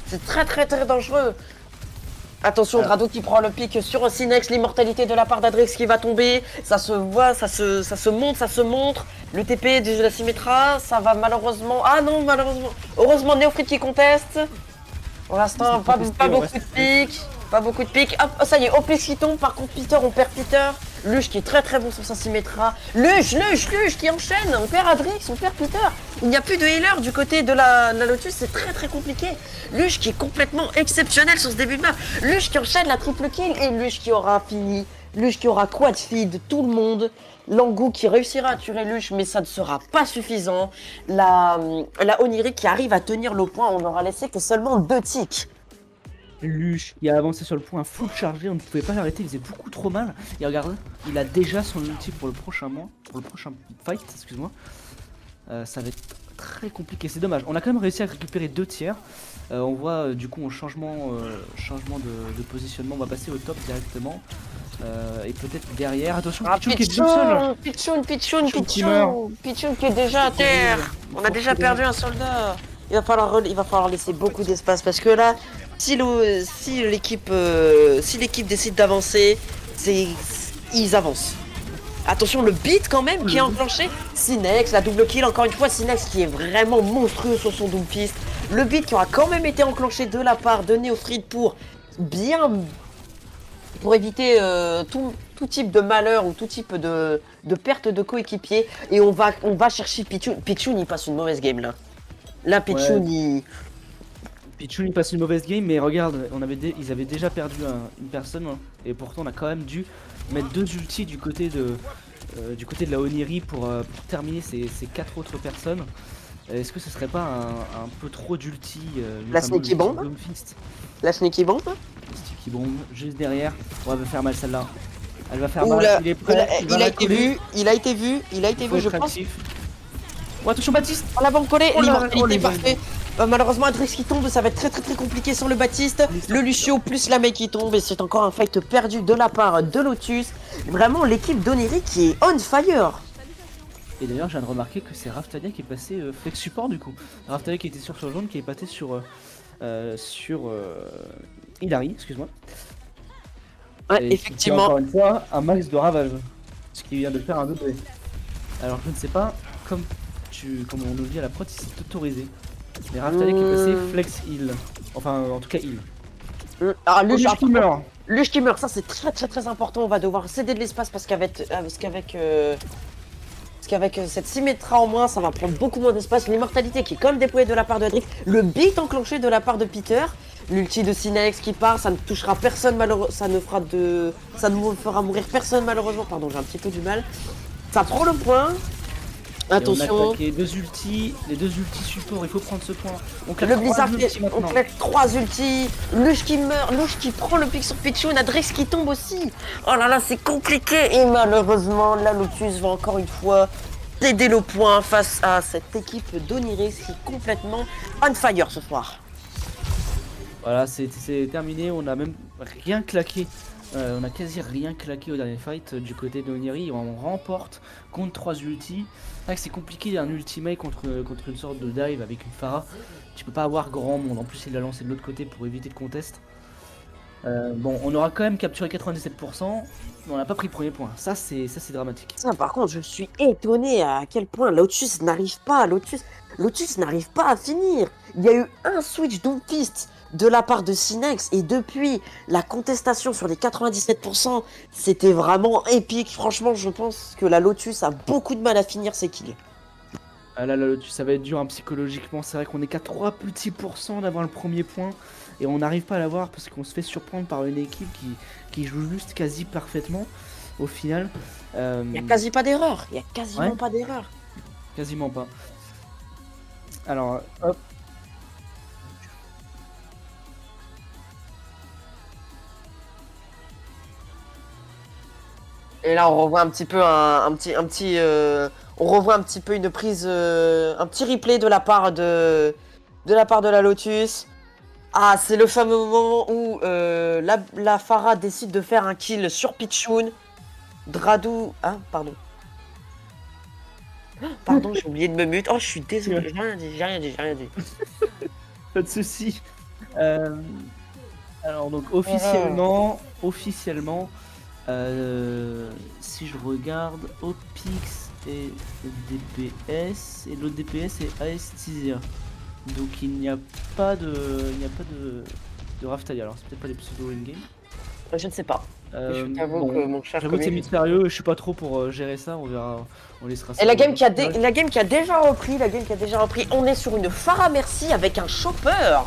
C'est très dangereux. Attention, Alors. Grado qui prend le pic sur Sinex, l'immortalité de la part d'Adrix qui va tomber. Ça se voit, ça se monte, ça se montre. Le TP de la Symmetra, ça va malheureusement. Ah non, malheureusement. Heureusement, Néophrid qui conteste. Pour l'instant, pas beaucoup de pics. Hop, ça y est, Opix qui tombe. Par contre, Peter, on perd Peter. Lush qui est très bon sur sa Symmetra. Lush qui enchaîne. On perd Adrix, on perd Peter. Il n'y a plus de healer du côté de la Lotus, c'est très compliqué. Lush qui est complètement exceptionnel sur ce début de map. Lush qui enchaîne la triple kill et Lush qui aura fini. Lush qui aura quad feed tout le monde. Langou qui réussira à tuer Lush, mais ça ne sera pas suffisant. La Oniri qui arrive à tenir le point, on n'aura laissé que seulement 2 ticks. Lush qui a avancé sur le point full chargé, on ne pouvait pas l'arrêter, il faisait beaucoup trop mal. Et regarde, il a déjà son ulti pour le prochain fight, excuse-moi. Ça va être très compliqué, c'est dommage. On a quand même réussi à récupérer 2 tiers. On voit du coup au changement de positionnement, on va passer au top directement. Et peut-être derrière, attention, Pichoun qui est tout seul. Pichoun qui meurt. Pichoun qui est déjà à terre. On a déjà perdu un soldat. Il va falloir laisser beaucoup d'espace parce que là, si l'équipe décide d'avancer, ils avancent. Attention, le beat quand même qui est enclenché. Sinex, la double kill, encore une fois, Sinex qui est vraiment monstrueux sur son double fist. Le beat qui aura quand même été enclenché de la part de Néophrid pour éviter tout type de malheur ou tout type de perte de coéquipier. Et on va chercher Pichoun. Pichoun, il passe une mauvaise game là. Là, Pichoun, Pichoun il passe une mauvaise game, mais regarde, ils avaient déjà perdu une personne, hein, et pourtant on a quand même dû mettre 2 ultis du côté de la Oniri pour terminer ces 4 autres personnes. Est-ce que ce serait pas un peu trop d'ulti La Sneaky Bomb. La Sneaky Bomb. Sneaky Bomb, juste derrière. Oh, elle va faire mal celle-là. Elle va faire Oula, mal, il est prêt, il a été vu, je pense. Oh, attention Baptiste. On l'a collé, Oh là là, l'immortalité oh les parfait. Malheureusement, Adrix qui tombe, ça va être très compliqué sur le Baptiste. Le Lucio plus la Mei qui tombe et c'est encore un fight perdu de la part de Lotus. Vraiment l'équipe d'Oniri qui est on fire. Et d'ailleurs, je viens de remarquer que c'est Raftalia qui est passé flex support du coup. Raftalia qui était sur jaune, qui est passé sur Hilary, excuse-moi. Ouais, Et effectivement. Encore une fois, un max de ravage. Ce qui vient de faire un degré. Alors, je ne sais pas, comme on nous dit à la prod, si c'est autorisé. Mais Raftalia qui est passé flex heal. Enfin, en tout cas heal. Ah, Luch Luch qui meurt. Luch qui meurt, ça c'est très important. On va devoir céder de l'espace parce qu'avec cette Symmetra en moins, ça va prendre beaucoup moins d'espace. L'immortalité qui est comme déployée de la part de Adrix. Le beat enclenché de la part de Peter. L'ulti de Sinex qui part, ça ne touchera personne malheureusement. Ça ne fera mourir personne malheureusement. Pardon, j'ai un petit peu du mal. Ça prend le point. Attention. On a claqué les 2 ultis support, il faut prendre ce point. On claque Le 3 Blizzard, ultis on maintenant. claque 3 ultis. Lush qui meurt, Lush qui prend le pic sur Pichoun, Adrix qui tombe aussi. Oh là là, c'est compliqué. Et malheureusement, la Lotus va encore une fois céder le point face à cette équipe d'Oniris qui est complètement on fire ce soir. Voilà, c'est terminé, on a même rien claqué. On a quasi rien claqué au dernier fight du côté de Oniri. On remporte contre 3 ultis. C'est vrai que c'est compliqué un ultimate contre une sorte de dive avec une Pharah. Tu peux pas avoir grand monde. En plus, il l'a lancé de l'autre côté pour éviter de contest. Bon, on aura quand même capturé 97%, mais on n'a pas pris le premier point. Ça, c'est dramatique. Ça, par contre, je suis étonné à quel point Lotus n'arrive pas. Lotus n'arrive pas à finir. Il y a eu un switch Doomfist de la part de Sinex. Et depuis la contestation sur les 97%, c'était vraiment épique. Franchement, je pense que la Lotus a beaucoup de mal à finir ses kills. Ah là, ça va être dur hein, psychologiquement. C'est vrai qu'on est qu'à 3 petits pourcents d'avoir le premier point. Et on n'arrive pas à l'avoir parce qu'on se fait surprendre par une équipe qui joue juste quasi parfaitement au final. Il n'y a quasi pas d'erreur. Il n'y a quasiment Ouais. pas d'erreur. Quasiment pas. Alors, hop. Et là, on revoit un petit peu on revoit un petit peu une prise, un petit replay de la part de la Lotus. Ah, c'est le fameux moment où la Pharah décide de faire un kill sur Pichoun. Dradou, ah, pardon. Pardon, j'ai oublié de me mute. Oh, je suis désolé. J'ai rien dit. Pas de soucis. Alors donc officiellement, si je regarde Opix et DPS et l'autre DPS est Aesthesia. Donc il n'y a pas de Raftalia. Alors c'est peut-être pas des pseudo in game. Je ne sais pas. Je t'avoue bon, que mon cher j'avoue que c'est commis- mystérieux. Je suis pas trop pour gérer ça. On verra. On laissera ça. Et la aux game qui a, autres. la game qui a déjà repris, on est sur une Pharah Mercy avec un chopper.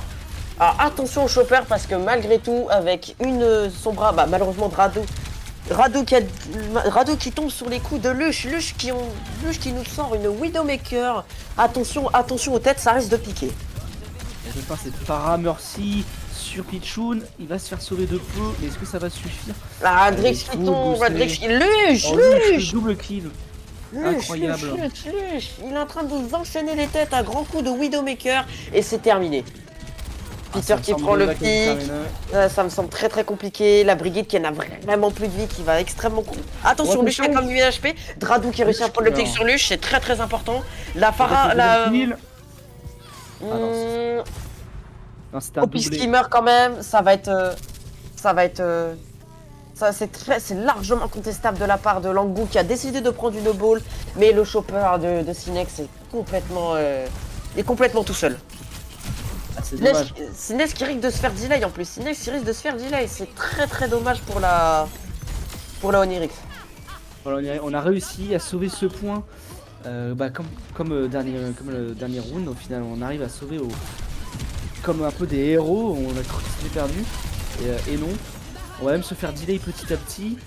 Alors attention au chopper parce que malgré tout, avec son bras, bah malheureusement Rado qui tombe sur les coups de Lush qui nous sort une Widowmaker. Attention aux têtes, ça risque de piquer. Et je pense que c'est Pharah Mercy sur Pichoun. Il va se faire sauver de peu, mais est-ce que ça va suffire? Ah, les Drix qui coups tombe, boostés. Drix qui... Lush, Oh, Lush, double kill. Incroyable. Lush. Il est en train de vous enchaîner les têtes à grands coups de Widowmaker et c'est terminé. Peter qui prend le pic. Ça me semble très très compliqué. La Brigitte qui n'a vraiment plus de vie, qui va extrêmement cool. Attention, Ouais, Lush a comme 8 HP. Dradou qui réussit à prendre le pic Non. sur Lush, c'est très très important. La Pharah, la. Non, c'était un Opis doublé. qui meurt quand même, ça va être. C'est largement contestable de la part de Langou qui a décidé de prendre une ball, mais le chopper de Sinex est complètement tout seul. Ah, c'est dommage. Sinex qui risque de se faire delay en plus. Sinex qui risque de se faire delay. C'est très très dommage pour la Onirix. Voilà, on a réussi à sauver ce point. Comme le dernier round, au final, on arrive à sauver comme un peu des héros. On a cru que c'était perdu. Et non. On va même se faire delay petit à petit.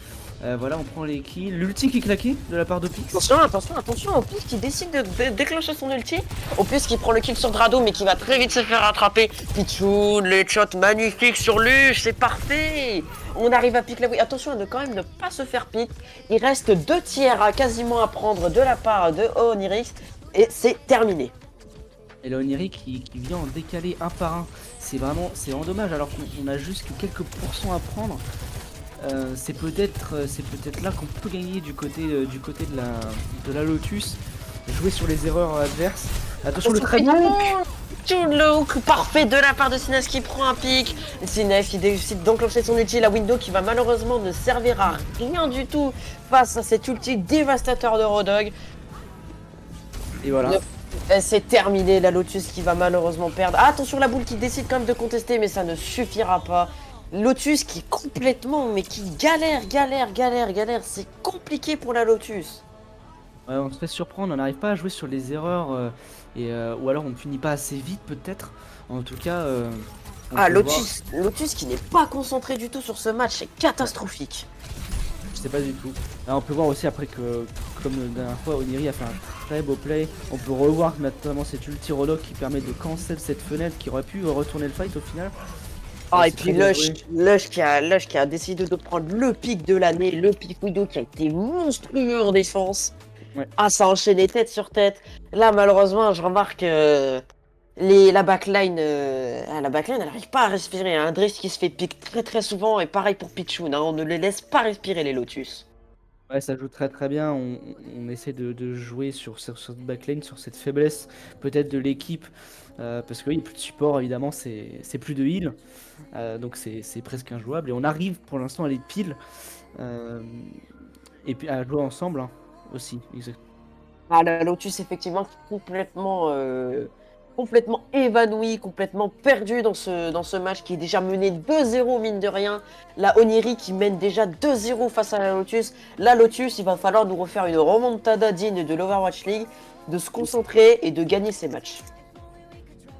Voilà, on prend les kills. L'ulti qui est claqué de la part de Pix. Attention, Opus qui décide de déclencher son ulti. Opus qui prend le kill sur Drado mais qui va très vite se faire rattraper. Pichoun, le shot magnifique sur Lush, c'est parfait. On arrive à pique la... Oui, attention à quand même ne pas se faire pique. Il reste 2 tiers quasiment à prendre de la part de Onirix et c'est terminé. Et là, Oniri qui vient en décaler un par un. C'est vraiment dommage alors qu'on a juste que quelques pourcents à prendre. C'est peut-être là qu'on peut gagner du côté de la Lotus. Jouer sur les erreurs adverses. Attention le très bon hook. Le hook parfait de la part de Sinex qui prend un pic. Sinex qui décide d'enclencher son ulti, la window qui va malheureusement ne servir à rien du tout face à cet ulti dévastateur de Rodog. Et voilà. C'est terminé, la Lotus qui va malheureusement perdre. Ah, attention la boule qui décide quand même de contester mais ça ne suffira pas. Lotus qui complètement, mais qui galère. C'est compliqué pour la Lotus. Ouais, on se fait surprendre, on n'arrive pas à jouer sur les erreurs ou alors on ne finit pas assez vite peut-être. En tout cas, Lotus qui n'est pas concentré du tout sur ce match, c'est catastrophique. je sais pas du tout. Là, on peut voir aussi après que, comme la dernière fois, Oniri a fait un très beau play. On peut revoir notamment cet ulti Rodog qui permet de cancel cette fenêtre qui aurait pu retourner le fight au final. Ah, et c'est puis très bien Lush qui a décidé de prendre le pic de l'année, le pic Widow qui a été monstrueux en défense. Ouais. Ah, ça a enchaîné tête sur tête. Là, malheureusement, je remarque la backline, elle n'arrive pas à respirer. Un Drift qui se fait pic très très souvent, et pareil pour Pichoun, on ne les laisse pas respirer les Lotus. Ouais, ça joue très très bien. On essaie de jouer sur cette backlane, sur cette faiblesse peut-être de l'équipe. Parce que oui, plus de support évidemment, c'est plus de heal. Donc c'est presque injouable. Et on arrive pour l'instant à les pile. Et puis à jouer ensemble hein, aussi. Exact. Ah, la Lotus effectivement complètement complètement évanoui, complètement perdu dans ce match qui est déjà mené 2-0 mine de rien. La Oniri qui mène déjà 2-0 face à la Lotus. La Lotus, il va falloir nous refaire une remontada digne de l'Overwatch League, de se concentrer et de gagner ces matchs.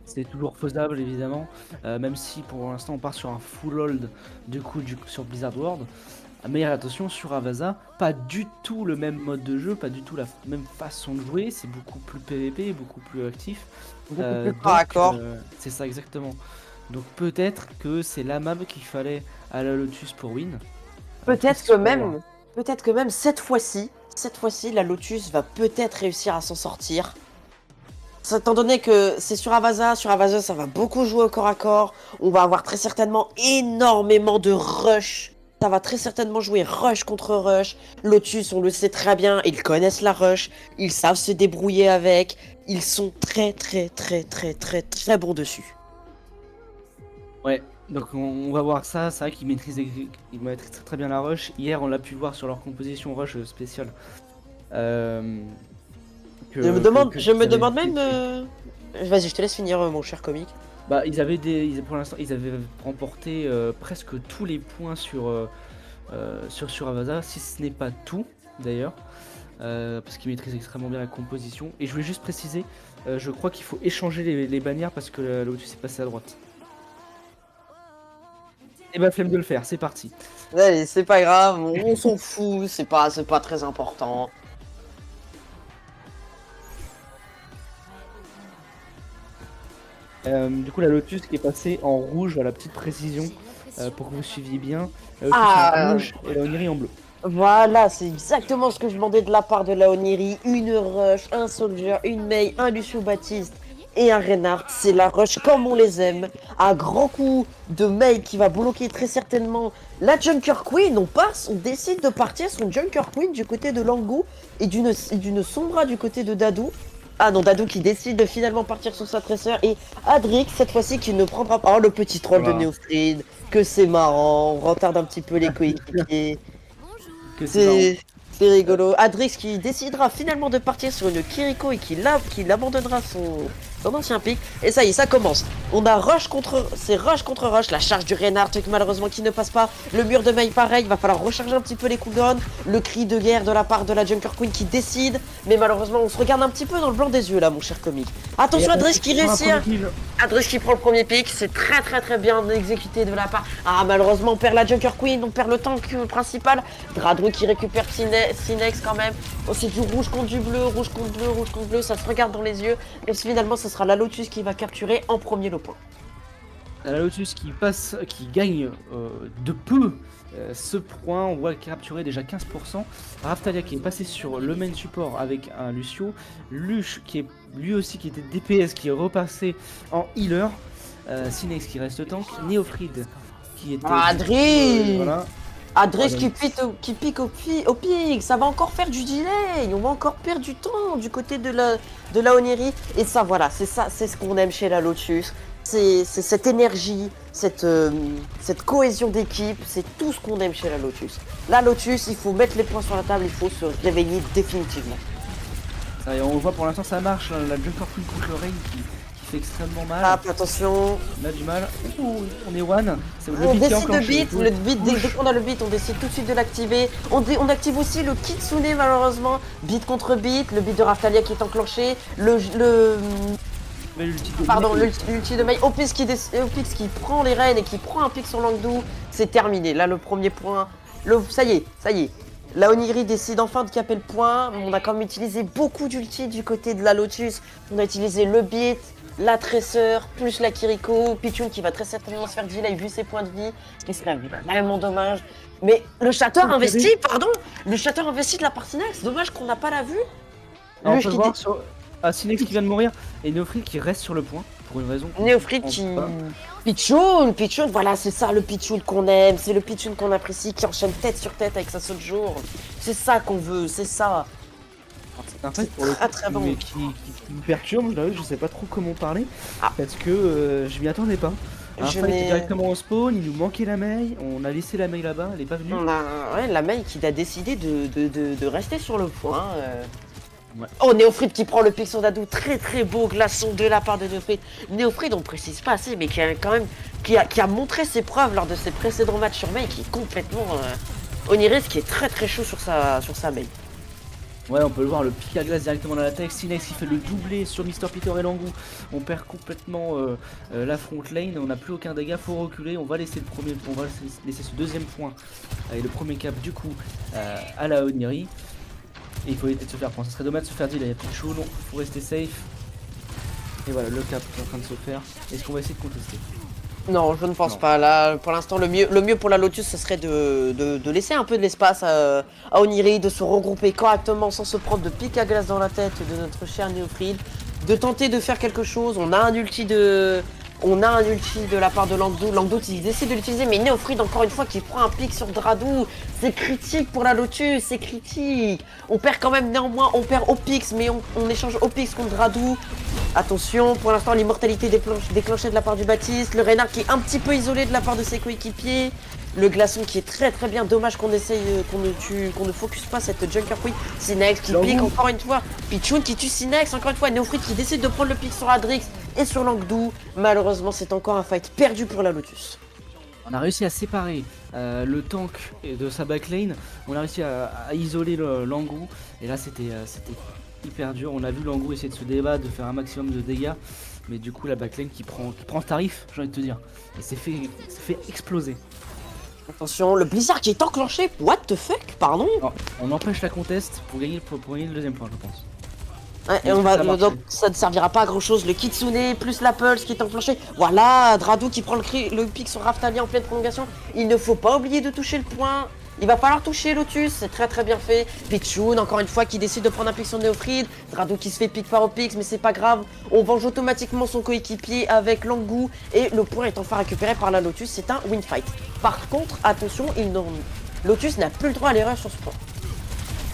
C'est toujours faisable évidemment, même si pour l'instant on part sur un full hold du coup sur Blizzard World. Mais attention, sur Avaza, pas du tout le même mode de jeu, pas du tout la même façon de jouer, c'est beaucoup plus PVP, beaucoup plus actif. Beaucoup plus Donc, corps à corps. c'est ça exactement. Donc peut-être que c'est la map qu'il fallait à la Lotus pour win. Peut-être que même cette fois-ci, la Lotus va peut-être réussir à s'en sortir. Étant donné que c'est sur Avaza ça va beaucoup jouer au corps à corps. On va avoir très certainement énormément de rush. Ça va très certainement jouer rush contre rush. Lotus, on le sait très bien, ils connaissent la rush. Ils savent se débrouiller avec. Ils sont très bons dessus. Ouais, donc on va voir ça, c'est vrai qu'ils maîtrisent très bien la rush. Hier on l'a pu voir sur leur composition rush spéciale. Je me demande même... Vas-y, je te laisse finir mon cher comique. Bah, pour l'instant, ils avaient remporté presque tous les points sur Avaza, si ce n'est pas tout d'ailleurs, parce qu'ils maîtrisent extrêmement bien la composition. Et je voulais juste préciser, je crois qu'il faut échanger les bannières parce que la Lotus est passée à droite. Et bah, flemme de le faire, c'est parti. Allez, c'est pas grave, on s'en fout, c'est pas très important. Du coup, la Lotus qui est passée en rouge à la petite précision pour que vous suiviez bien. La Lotus Ah, en rouge et la Oniri en bleu. Voilà, c'est exactement ce que je demandais de la part de la Oniri. Une rush, un soldier, une Mei, un Lucio Baptiste et un Reinhardt. C'est la rush comme on les aime. Un grand coup de Mei qui va bloquer très certainement la Junker Queen. On décide de partir son Junker Queen du côté de Langou et d'une Sombra du côté de Dadou. Ah non, Dadou qui décide de finalement partir sur sa tresseur et Adric cette fois-ci qui ne prendra pas. Oh, le petit troll Voilà. de Neofrid, que c'est marrant, on retarde un petit peu les coéquipiers. Que c'est marrant. C'est rigolo. Adrix qui décidera finalement de partir sur une Kiriko et qui abandonnera son ancien pic. Et ça y est, ça commence. On a rush contre rush. La charge du Reinhardt malheureusement qui ne passe pas. Le mur de Mei pareil, il va falloir recharger un petit peu les cooldowns. Le cri de guerre de la part de la Junker Queen qui décide. Mais malheureusement, on se regarde un petit peu dans le blanc des yeux là, mon cher comique. Attention, Adrix qui réussit. Adrix qui prend le premier pic, c'est très bien exécuté de la part. Ah, malheureusement, on perd la Junker Queen, on perd le tank principal. Dradru qui récupère Sinex quand même. Oh, c'est du rouge contre du bleu, rouge contre bleu, ça se regarde dans les yeux. Et finalement, ce sera la Lotus qui va capturer en premier le point. La Lotus qui gagne de peu ce point, on voit capturer déjà 15%. Raftalia qui est passé sur le main support avec un Lucio. Lush qui est lui aussi qui était DPS qui est repassé en healer. Sinex qui reste tank. Neofrid qui était... Adrix Voilà. Adrix qui pique au pic, ça va encore faire du delay, on va encore perdre du temps du côté de la Oniri. Et ça voilà, c'est ce qu'on aime chez la Lotus. C'est cette énergie, cette cohésion d'équipe, c'est tout ce qu'on aime chez la Lotus. La Lotus, il faut mettre les points sur la table, il faut se réveiller définitivement. Ça y est, on voit pour l'instant ça marche, hein, la Junker Queen contre le Rain qui fait extrêmement mal. Hop, attention. On a du mal. Ouh, on est one. C'est le On beat qui décide de enclenche. beat, dès qu'on a le beat, on décide tout de suite de l'activer. On active aussi le Kitsune malheureusement. Beat contre beat, le beat de Raftalia qui est enclenché. Mais l'ulti de Pardon, Mei. l'ulti de Mei. Opix qui prend les rênes et qui prend un pic sur Langdou. C'est terminé. Là, le premier point. Ça y est. La Oniri décide enfin de caper le point. On a quand même utilisé beaucoup d'ulti du côté de la Lotus. On a utilisé le beat, la tresseur, plus la Kiriko. Pichun qui va très certainement se faire delay vu ses points de vie. Ce qui serait vraiment dommage. Mais le Shatter investi, le Shatter investi de la partie next. Dommage qu'on n'a pas la vue. Alors, on Lush peut qui voir sur Sinex qui vient de mourir et Neofrid qui reste sur le point pour une raison. Neofrid qui... Pichun, voilà, c'est ça le Pichun qu'on aime, c'est le Pichun qu'on apprécie, qui enchaîne tête sur tête avec sa saut de jour. C'est ça qu'on veut, c'est ça. C'est un fait pour le très bon. mais qui me perturbe, je l'avoue, je sais pas trop comment parler Ah. parce que je m'y attendais pas. Alors, Je il était n'ai- directement au spawn, il nous manquait la Mei, on a laissé la Mei là-bas, elle est pas venue. On a la Mei qui a décidé de rester sur le point. Ouais. Oh, Néophrite qui prend le pic sur Dadou. Très très beau glaçon de la part de Néophrite. Néophrite, on précise pas assez, mais qui a quand même qui a montré ses preuves lors de ses précédents matchs sur main, qui est complètement Oniris, qui est très très chaud sur sa main. Ouais, on peut le voir, le pic à glace directement dans la tête. Sinex qui fait le doublé sur Mr. Peter et Langou. On perd complètement la front lane. On n'a plus aucun dégât, faut reculer. On va laisser laisser ce deuxième point et le premier cap du coup à la Oniri. Et il faut éviter de se faire prendre. Ça serait dommage de se faire deal. Il y a plus de chaud, non, faut rester safe. Et voilà, le cap est en train de se faire. Est-ce qu'on va essayer de contester? Non, je ne pense Non. pas. Là, pour l'instant, le mieux pour la Lotus, ce serait de laisser un peu de l'espace à Oniri, de se regrouper correctement sans se prendre de pic à glace dans la tête de notre cher Néophrite, de tenter de faire quelque chose. On a un ulti de la part de Langdou. Langdou qui décide de l'utiliser, mais Néophrite, encore une fois, qui prend un pic sur Dradou. C'est critique pour la Lotus, c'est critique. On perd quand même néanmoins, on perd Opix, mais on échange Opix contre Dradou. Attention, pour l'instant, l'immortalité déclenchée de la part du Baptiste. Le Reynard qui est un petit peu isolé de la part de ses coéquipiers. Le glaçon qui est très très bien. Dommage qu'on essaye, qu'on ne focus pas cette Junker Queen. Sinex qui pique encore une fois. Pichoun qui tue Sinex encore une fois. Néophrite qui décide de prendre le pic sur Adrix et sur Langdou. Malheureusement, c'est encore un fight perdu pour la Lotus. On a réussi à séparer le tank de sa backlane. On a réussi à isoler le Langou. Et là, c'était hyper dur. On a vu Langou essayer de se débattre, de faire un maximum de dégâts. Mais du coup, la backlane qui prend le tarif, j'ai envie de te dire. Et s'est fait exploser. Attention, le blizzard qui est enclenché. What the fuck, pardon. Non, on empêche la contest pour gagner le deuxième point, je pense. Ouais, et donc ça ne servira pas à grand chose. Le Kitsune plus la Pulse qui est enclenché. Voilà, Dradou qui prend le pic sur Raftalia en pleine prolongation. Il ne faut pas oublier de toucher le point. Il va falloir toucher Lotus, c'est très très bien fait. Pichoun, encore une fois, qui décide de prendre un pic sur Néophrite. Dradou qui se fait pic par Opix, mais c'est pas grave. On venge automatiquement son coéquipier avec Langou. Et le point est enfin récupéré par la Lotus. C'est un win fight. Par contre, attention, Lotus n'a plus le droit à l'erreur sur ce point.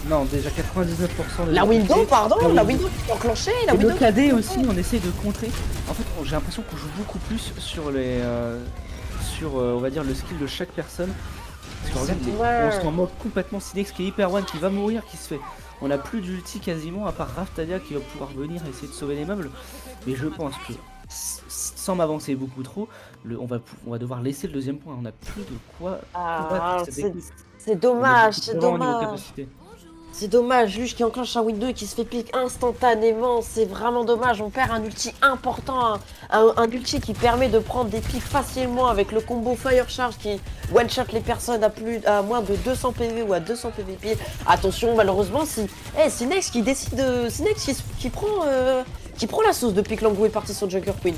Non, déjà 99% de La window, pardon, la la window. window qui est enclenchée. Et le KD aussi, on essaye de contrer. En fait, j'ai l'impression qu'on joue beaucoup plus sur les, on va dire, le skill de chaque personne. Parce que regarde, on s'en moque complètement. Sinex qui est hyper one, qui va mourir, qui se fait. On n'a plus d'ulti quasiment, à part Raftalia qui va pouvoir venir essayer de sauver les meubles. Mais je pense que, sans m'avancer beaucoup trop, on va devoir laisser le deuxième point. On n'a plus de quoi. C'est dommage, On est c'est vraiment au niveau dommage. capacité. C'est dommage, Luge qui enclenche un window et qui se fait pick instantanément, c'est vraiment dommage, on perd un ulti important, un ulti qui permet de prendre des pics facilement avec le combo Fire Charge qui one-shot les personnes à moins de 200 PV ou à 200 PVP. Attention, malheureusement, Sinex qui décide de... Sinex qui prend la sauce depuis que Langou est parti sur Junker Queen.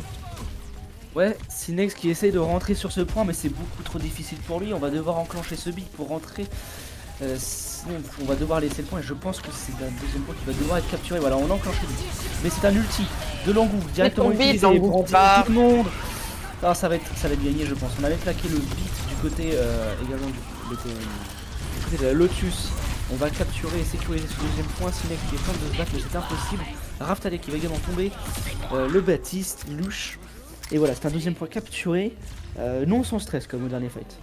Ouais, Sinex qui essaye de rentrer sur ce point, mais c'est beaucoup trop difficile pour lui. On va devoir enclencher ce beat pour rentrer. Sinon, on va devoir laisser le point et je pense que c'est un deuxième point qui va devoir être capturé. Voilà, on enclenche le beat. Mais c'est un ulti de Langou directement utilisé pour tout le monde. Alors, ça va être gagné, je pense. On avait plaqué le beat du côté également du côté de la Lotus. On va capturer et sécuriser ce deuxième point. Sinex qui est en train de se battre, mais c'est impossible. Raftalia qui va également tomber. Le Baptiste, Luche. Et voilà, c'est un deuxième point capturé. Non sans stress comme au dernier fight.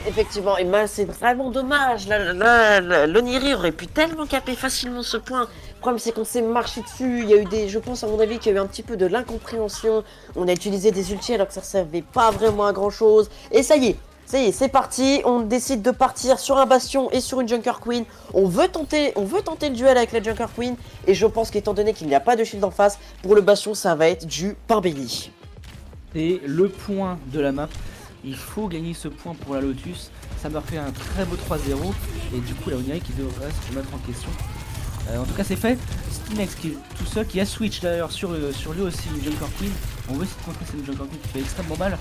Effectivement, et c'est vraiment dommage. L'Oniri aurait pu tellement caper facilement ce point. Le problème, c'est qu'on s'est marché dessus. Il y a eu je pense à mon avis qu'il y a eu un petit peu de l'incompréhension. On a utilisé des ultis alors que ça servait pas vraiment à grand chose. Et ça y est, c'est parti. On décide de partir sur un bastion et sur une Junker Queen. On veut tenter le duel avec la Junker Queen. Et je pense qu'étant donné qu'il n'y a pas de shield en face, pour le bastion, ça va être du pain béni. Et le point de la map. Il faut gagner ce point pour la Lotus. Ça me fait un très beau 3-0. Et du coup, la Oniri qui devrait se mettre en question. En tout cas, c'est fait. Sinex qui est tout seul, qui a switch d'ailleurs sur lui aussi une Junker Queen. On va essayer de contrer cette Junker Queen qui fait extrêmement mal.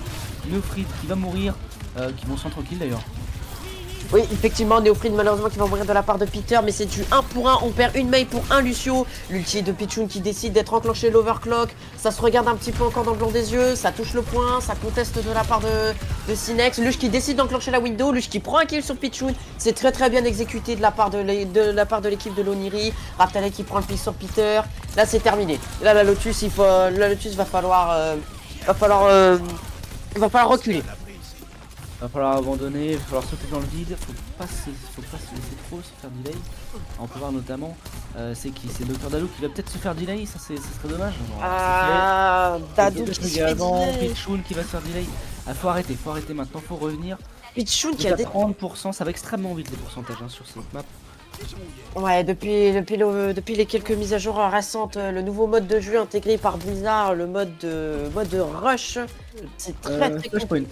Néophrite qui va mourir, qui vont s'en tranquille d'ailleurs. Oui, effectivement, Néophrite malheureusement qui va mourir de la part de Peter, mais c'est du 1 pour 1. On perd une Mei pour un Lucio. L'ulti de Pichoun qui décide d'être enclenché l'overclock. Ça se regarde un petit peu encore dans le blanc des yeux. Ça touche le point, ça conteste de la part de Sinex. Luge qui décide d'enclencher la window. Luge qui prend un kill sur Pichoun. C'est très très bien exécuté de la part de l'équipe de l'Oniri. Raftalia qui prend le pic sur Peter. Là, c'est terminé. Là, la Lotus, va falloir reculer. Va falloir abandonner, il va falloir sauter dans le vide, faut pas se laisser trop se faire delay. On peut voir notamment, c'est qui? C'est Dr Dadou qui va peut-être se faire delay, ça serait dommage. Bon, Ah, Dadou qui se fait également, delay. Pichoun qui va se faire delay. Ah, faut arrêter maintenant, faut revenir. Pichoun qui Il a a des... 30%, ça va extrêmement vite les pourcentages hein, sur cette map. Ouais, depuis les quelques mises à jour récentes, le nouveau mode de jeu intégré par Blizzard, le mode de rush, c'est très Flashpoint.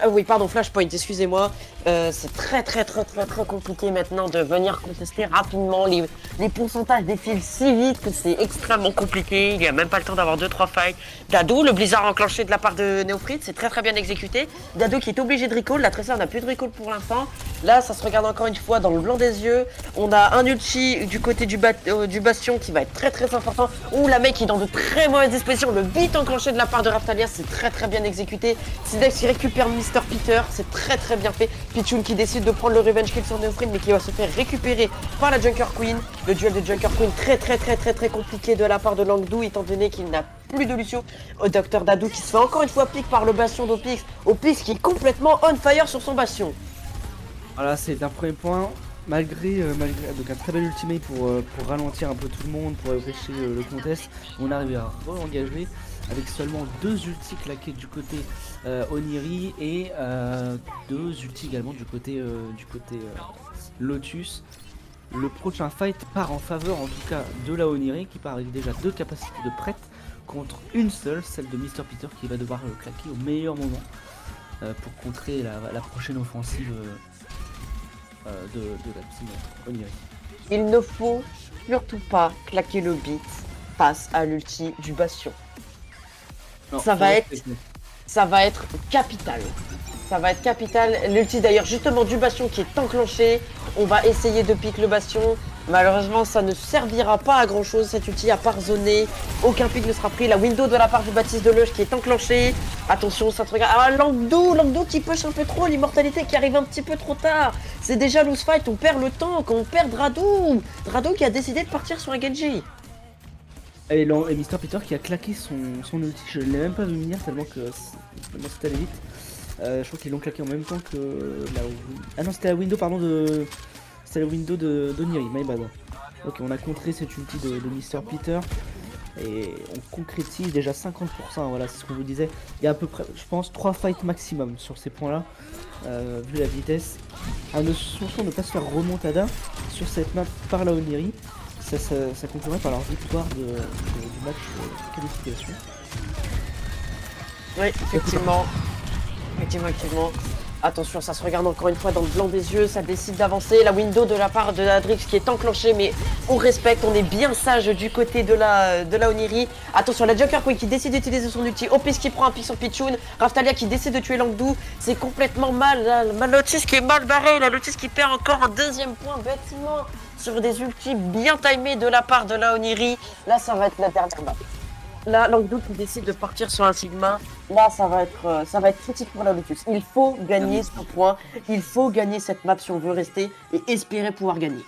Oui, pardon, Flashpoint, excusez-moi. C'est très compliqué maintenant de venir contester rapidement. Les pourcentages défilent si vite que c'est extrêmement compliqué. Il n'y a même pas le temps d'avoir 2-3 fights. Dadou, le blizzard enclenché de la part de Néophrite, c'est très bien exécuté. Dadou qui est obligé de recall. La Tracer n'a plus de recall pour l'instant. Là, ça se regarde encore une fois dans le blanc des yeux. On a un ulti du côté du bastion qui va être très important. Ouh, la mec qui est dans de très mauvaises dispositions. Le beat enclenché de la part de Raftalia, c'est très bien exécuté. Sidex qui récupère Mr. Peter, c'est très bien fait. Pichoun qui décide de prendre le revenge kill sur Néophrite mais qui va se faire récupérer par la Junker Queen. Le duel de Junker Queen très compliqué de la part de Langdou étant donné qu'il n'a plus de Lucio. Au Dr Dadou qui se fait encore une fois pique par le bastion d'Opix. Opix qui est complètement on fire sur son bastion. Voilà, c'est un premier point. Malgré donc un très bel ultimate pour ralentir un peu tout le monde, pour empêcher le contest, on arrive à re-engager avec seulement 2 ultis claqués du côté Oniri et 2 ultis également du côté Lotus. Le prochain fight part en faveur en tout cas de la Oniri qui part avec déjà 2 capacités de prête contre une seule, celle de Mr. Peter qui va devoir claquer au meilleur moment pour contrer la prochaine offensive de la team Oniri. Il ne faut surtout pas claquer le beat face à l'ulti du bastion. Non, Ça va être capital. Ça va être capital. L'ulti d'ailleurs justement du bastion qui est enclenché. On va essayer de pique le bastion. Malheureusement ça ne servira pas à grand chose cet ulti à part zoner. Aucun pic ne sera pris. La window de la part du Baptiste de Leuch qui est enclenchée. Attention ça te regarde. Ah Langdou qui push un peu trop. L'immortalité qui arrive un petit peu trop tard. C'est déjà lose fight. On perd le temps. Quand on perd Dadou qui a décidé de partir sur un Genji. Et Mr. Peter qui a claqué son ulti, je ne l'ai même pas vu venir tellement que c'était allé vite. Je crois qu'ils l'ont claqué en même temps que la... Ah non, c'était la window, pardon, c'était la window d'Oniri, my bad. Ok, on a contré cette ulti de Mr. Peter. Et on concrétise déjà 50%, voilà, c'est ce qu'on vous disait. Il y a à peu près, je pense, 3 fights maximum sur ces points-là, vu la vitesse. Attention de ne pas se faire remontada sur cette map par la Oniri. Ça conclurait par leur victoire du match de qualification. Oui, effectivement. Attention, ça se regarde encore une fois dans le blanc des yeux, ça décide d'avancer. La window de la part de Adrix qui est enclenchée, mais on respecte, on est bien sage du côté de la Oniri. Attention, la Joker Queen qui décide d'utiliser son ulti. Opis qui prend un pic sur Pichoun. Raftalia qui décide de tuer Langdou. C'est complètement mal. La Lotus qui est mal barrée. La Lotus qui perd encore un 2e point bêtement sur des ultis bien timés de la part de la Oniri. Là, ça va être la dernière map. Là, Langdou qui décide de partir sur un Sigma. Là, ça va être critique pour la Lotus. Il faut gagner ce point. Il faut gagner cette map si on veut rester et espérer pouvoir gagner.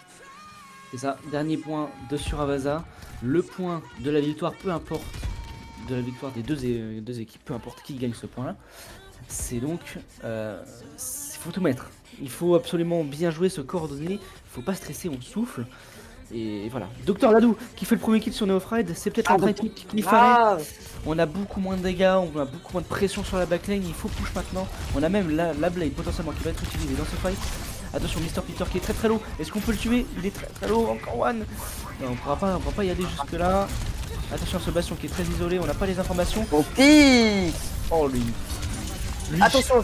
C'est ça, dernier point de Suravasa. Le point de la victoire, peu importe, de la victoire des deux équipes, peu importe qui gagne ce point-là. C'est donc, il faut tout mettre. Il faut absolument bien jouer, se coordonner. Il faut pas stresser, on souffle. Et voilà. Dr Dadou qui fait le premier kill sur Neofred, c'est peut-être un vrai kill qu'il fallait. On a beaucoup moins de dégâts, on a beaucoup moins de pression sur la backline, il faut push maintenant. On a même la blade potentiellement qui va être utilisée dans ce fight. Attention, Mr. Peter qui est très low. Est-ce qu'on peut le tuer? Il est très low, encore one. Non, on pourra pas y aller jusque là. Attention à ce bastion qui est très isolé, on n'a pas les informations. Opis. Oh lui. Attention,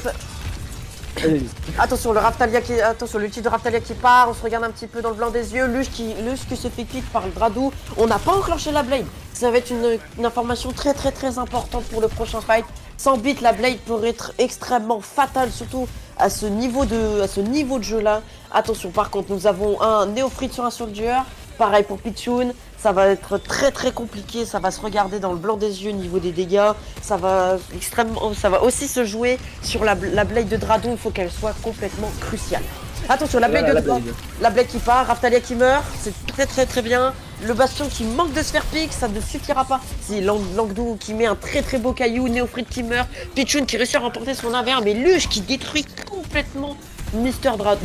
attention, l'ulti de Raftalia qui part, on se regarde un petit peu dans le blanc des yeux, Lush qui se fait kick par le Dadou, on n'a pas enclenché la blade, ça va être une information très importante pour le prochain fight. Sans beat, la blade pourrait être extrêmement fatale, surtout à ce niveau de jeu là. Attention, par contre, nous avons un Néophrite sur un soldier, pareil pour Pichoun. Ça va être très compliqué, ça va se regarder dans le blanc des yeux au niveau des dégâts. Ça va aussi se jouer sur la blade de Dadou, il faut qu'elle soit complètement cruciale. Attention, la blade qui part, Raftalia qui meurt, c'est très bien. le Bastion qui manque de se faire pique, ça ne suffira pas. C'est Langdou qui met un très très beau caillou, Néophrite qui meurt, Pichoun qui réussit à remporter son AVR, mais Luche qui détruit complètement Dr. Drado.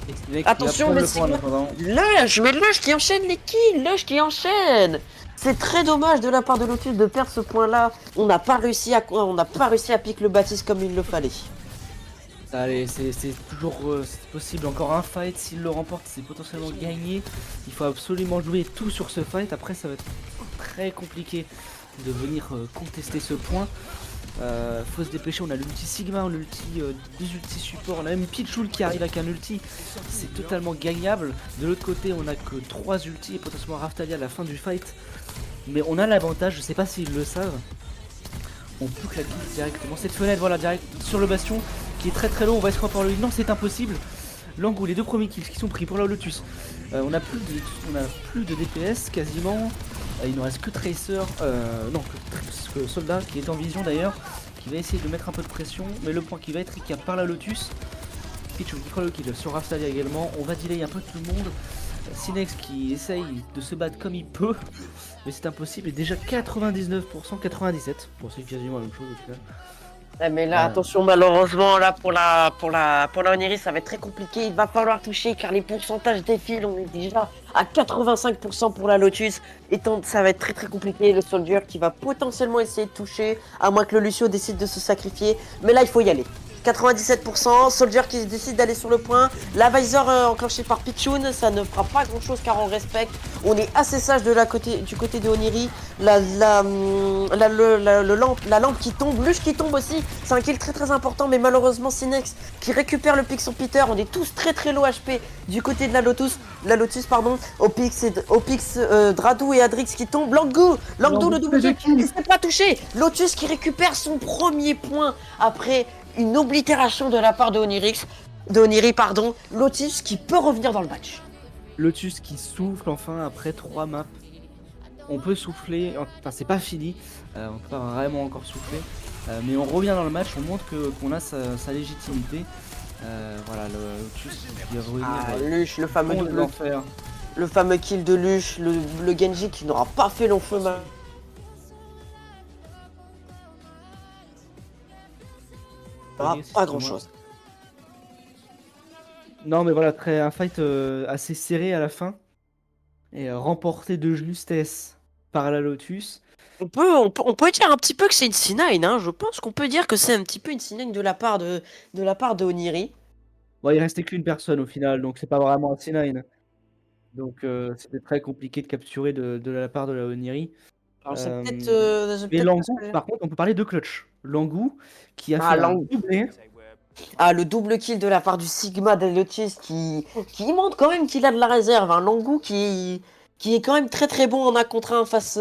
Et Sinex qui Attention, va prendre mais le point en c'est- attendant. Lush qui enchaîne les kills, Lush qui enchaîne. C'est très dommage de la part de Lotus de perdre ce point-là. On n'a pas réussi à piquer le Baptiste comme il le fallait. Allez, c'est toujours c'est possible. Encore un fight. S'il le remporte, c'est potentiellement gagné. Il faut absolument jouer tout sur ce fight. Après, ça va être très compliqué de venir contester ce point. Faut se dépêcher. On a l'ulti Sigma, l'ulti deux ulti support. On a même Pichoul qui arrive avec un ulti. C'est totalement gagnable. De l'autre côté, on a que 3 ultis et potentiellement Raftalia à la fin du fight. Mais on a l'avantage. Je sais pas s'ils le savent. On peut claquer directement cette fenêtre, voilà, direct sur le Bastion qui est très très long. On va se par le non, c'est impossible. Langou, les 2 premiers kills qui sont pris pour la Lotus. On a plus de DPS quasiment. Il ne reste que Tracer, non, que Soldat qui est en vision d'ailleurs, qui va essayer de mettre un peu de pression. Mais le point qui va être recap par la Lotus. Pichoun qui prend le kill sur Raftalia également. On va delay un peu tout le monde. Sinex qui essaye de se battre comme il peut, mais c'est impossible. Et déjà 99%, 97%. Bon, c'est quasiment la même chose au final. Ouais, mais là, attention, malheureusement, là, pour la Oniris, ça va être très compliqué. Il va falloir toucher car les pourcentages défilent. On est déjà à 85% pour la Lotus. Et ça va être très très compliqué. Le Soldier qui va potentiellement essayer de toucher, à moins que le Lucio décide de se sacrifier. Mais là, il faut y aller. 97%, Soldier qui décide d'aller sur le point, la Visor enclenchée par Pichoun, ça ne fera pas grand chose car on respecte, on est assez sage du côté de Oniri, la lampe qui tombe, Luche qui tombe aussi, c'est un kill très très important, mais malheureusement Sinex qui récupère le pick sur Peter, on est tous très très low HP du côté de la Lotus, Opix, Dradou et Adrix qui tombent, Langdou le double kill, il ne s'est pas touché, Lotus qui récupère son premier point après une oblitération de la part de Oniri, pardon. Lotus qui peut revenir dans le match. Lotus qui souffle enfin après 3 maps. On peut souffler, enfin c'est pas fini, on peut pas vraiment encore souffler, mais on revient dans le match, on montre qu'on a sa légitimité. Voilà, le Lotus qui va revenir. Luche, le fameux de double, l'enfer. le fameux kill de Luche, le Genji qui n'aura pas fait long feu. Pas grand chose. Non mais voilà, un fight assez serré à la fin. Et remporté de justesse par la Lotus. On peut dire un petit peu que c'est une C9, hein. Je pense qu'on peut dire que c'est un petit peu une C9 de la part de Oniri. Bon, il restait qu'une personne au final, donc c'est pas vraiment un C9. Donc c'était très compliqué de capturer de la part de la Oniri. Alors c'est Mais Langou, par contre, on peut parler de clutch. Langou qui a fait un doublé. Le double kill de la part du Sigma d'Elotis qui montre quand même qu'il a de la réserve. Un Langou qui est quand même très très bon en 1 contre 1 face.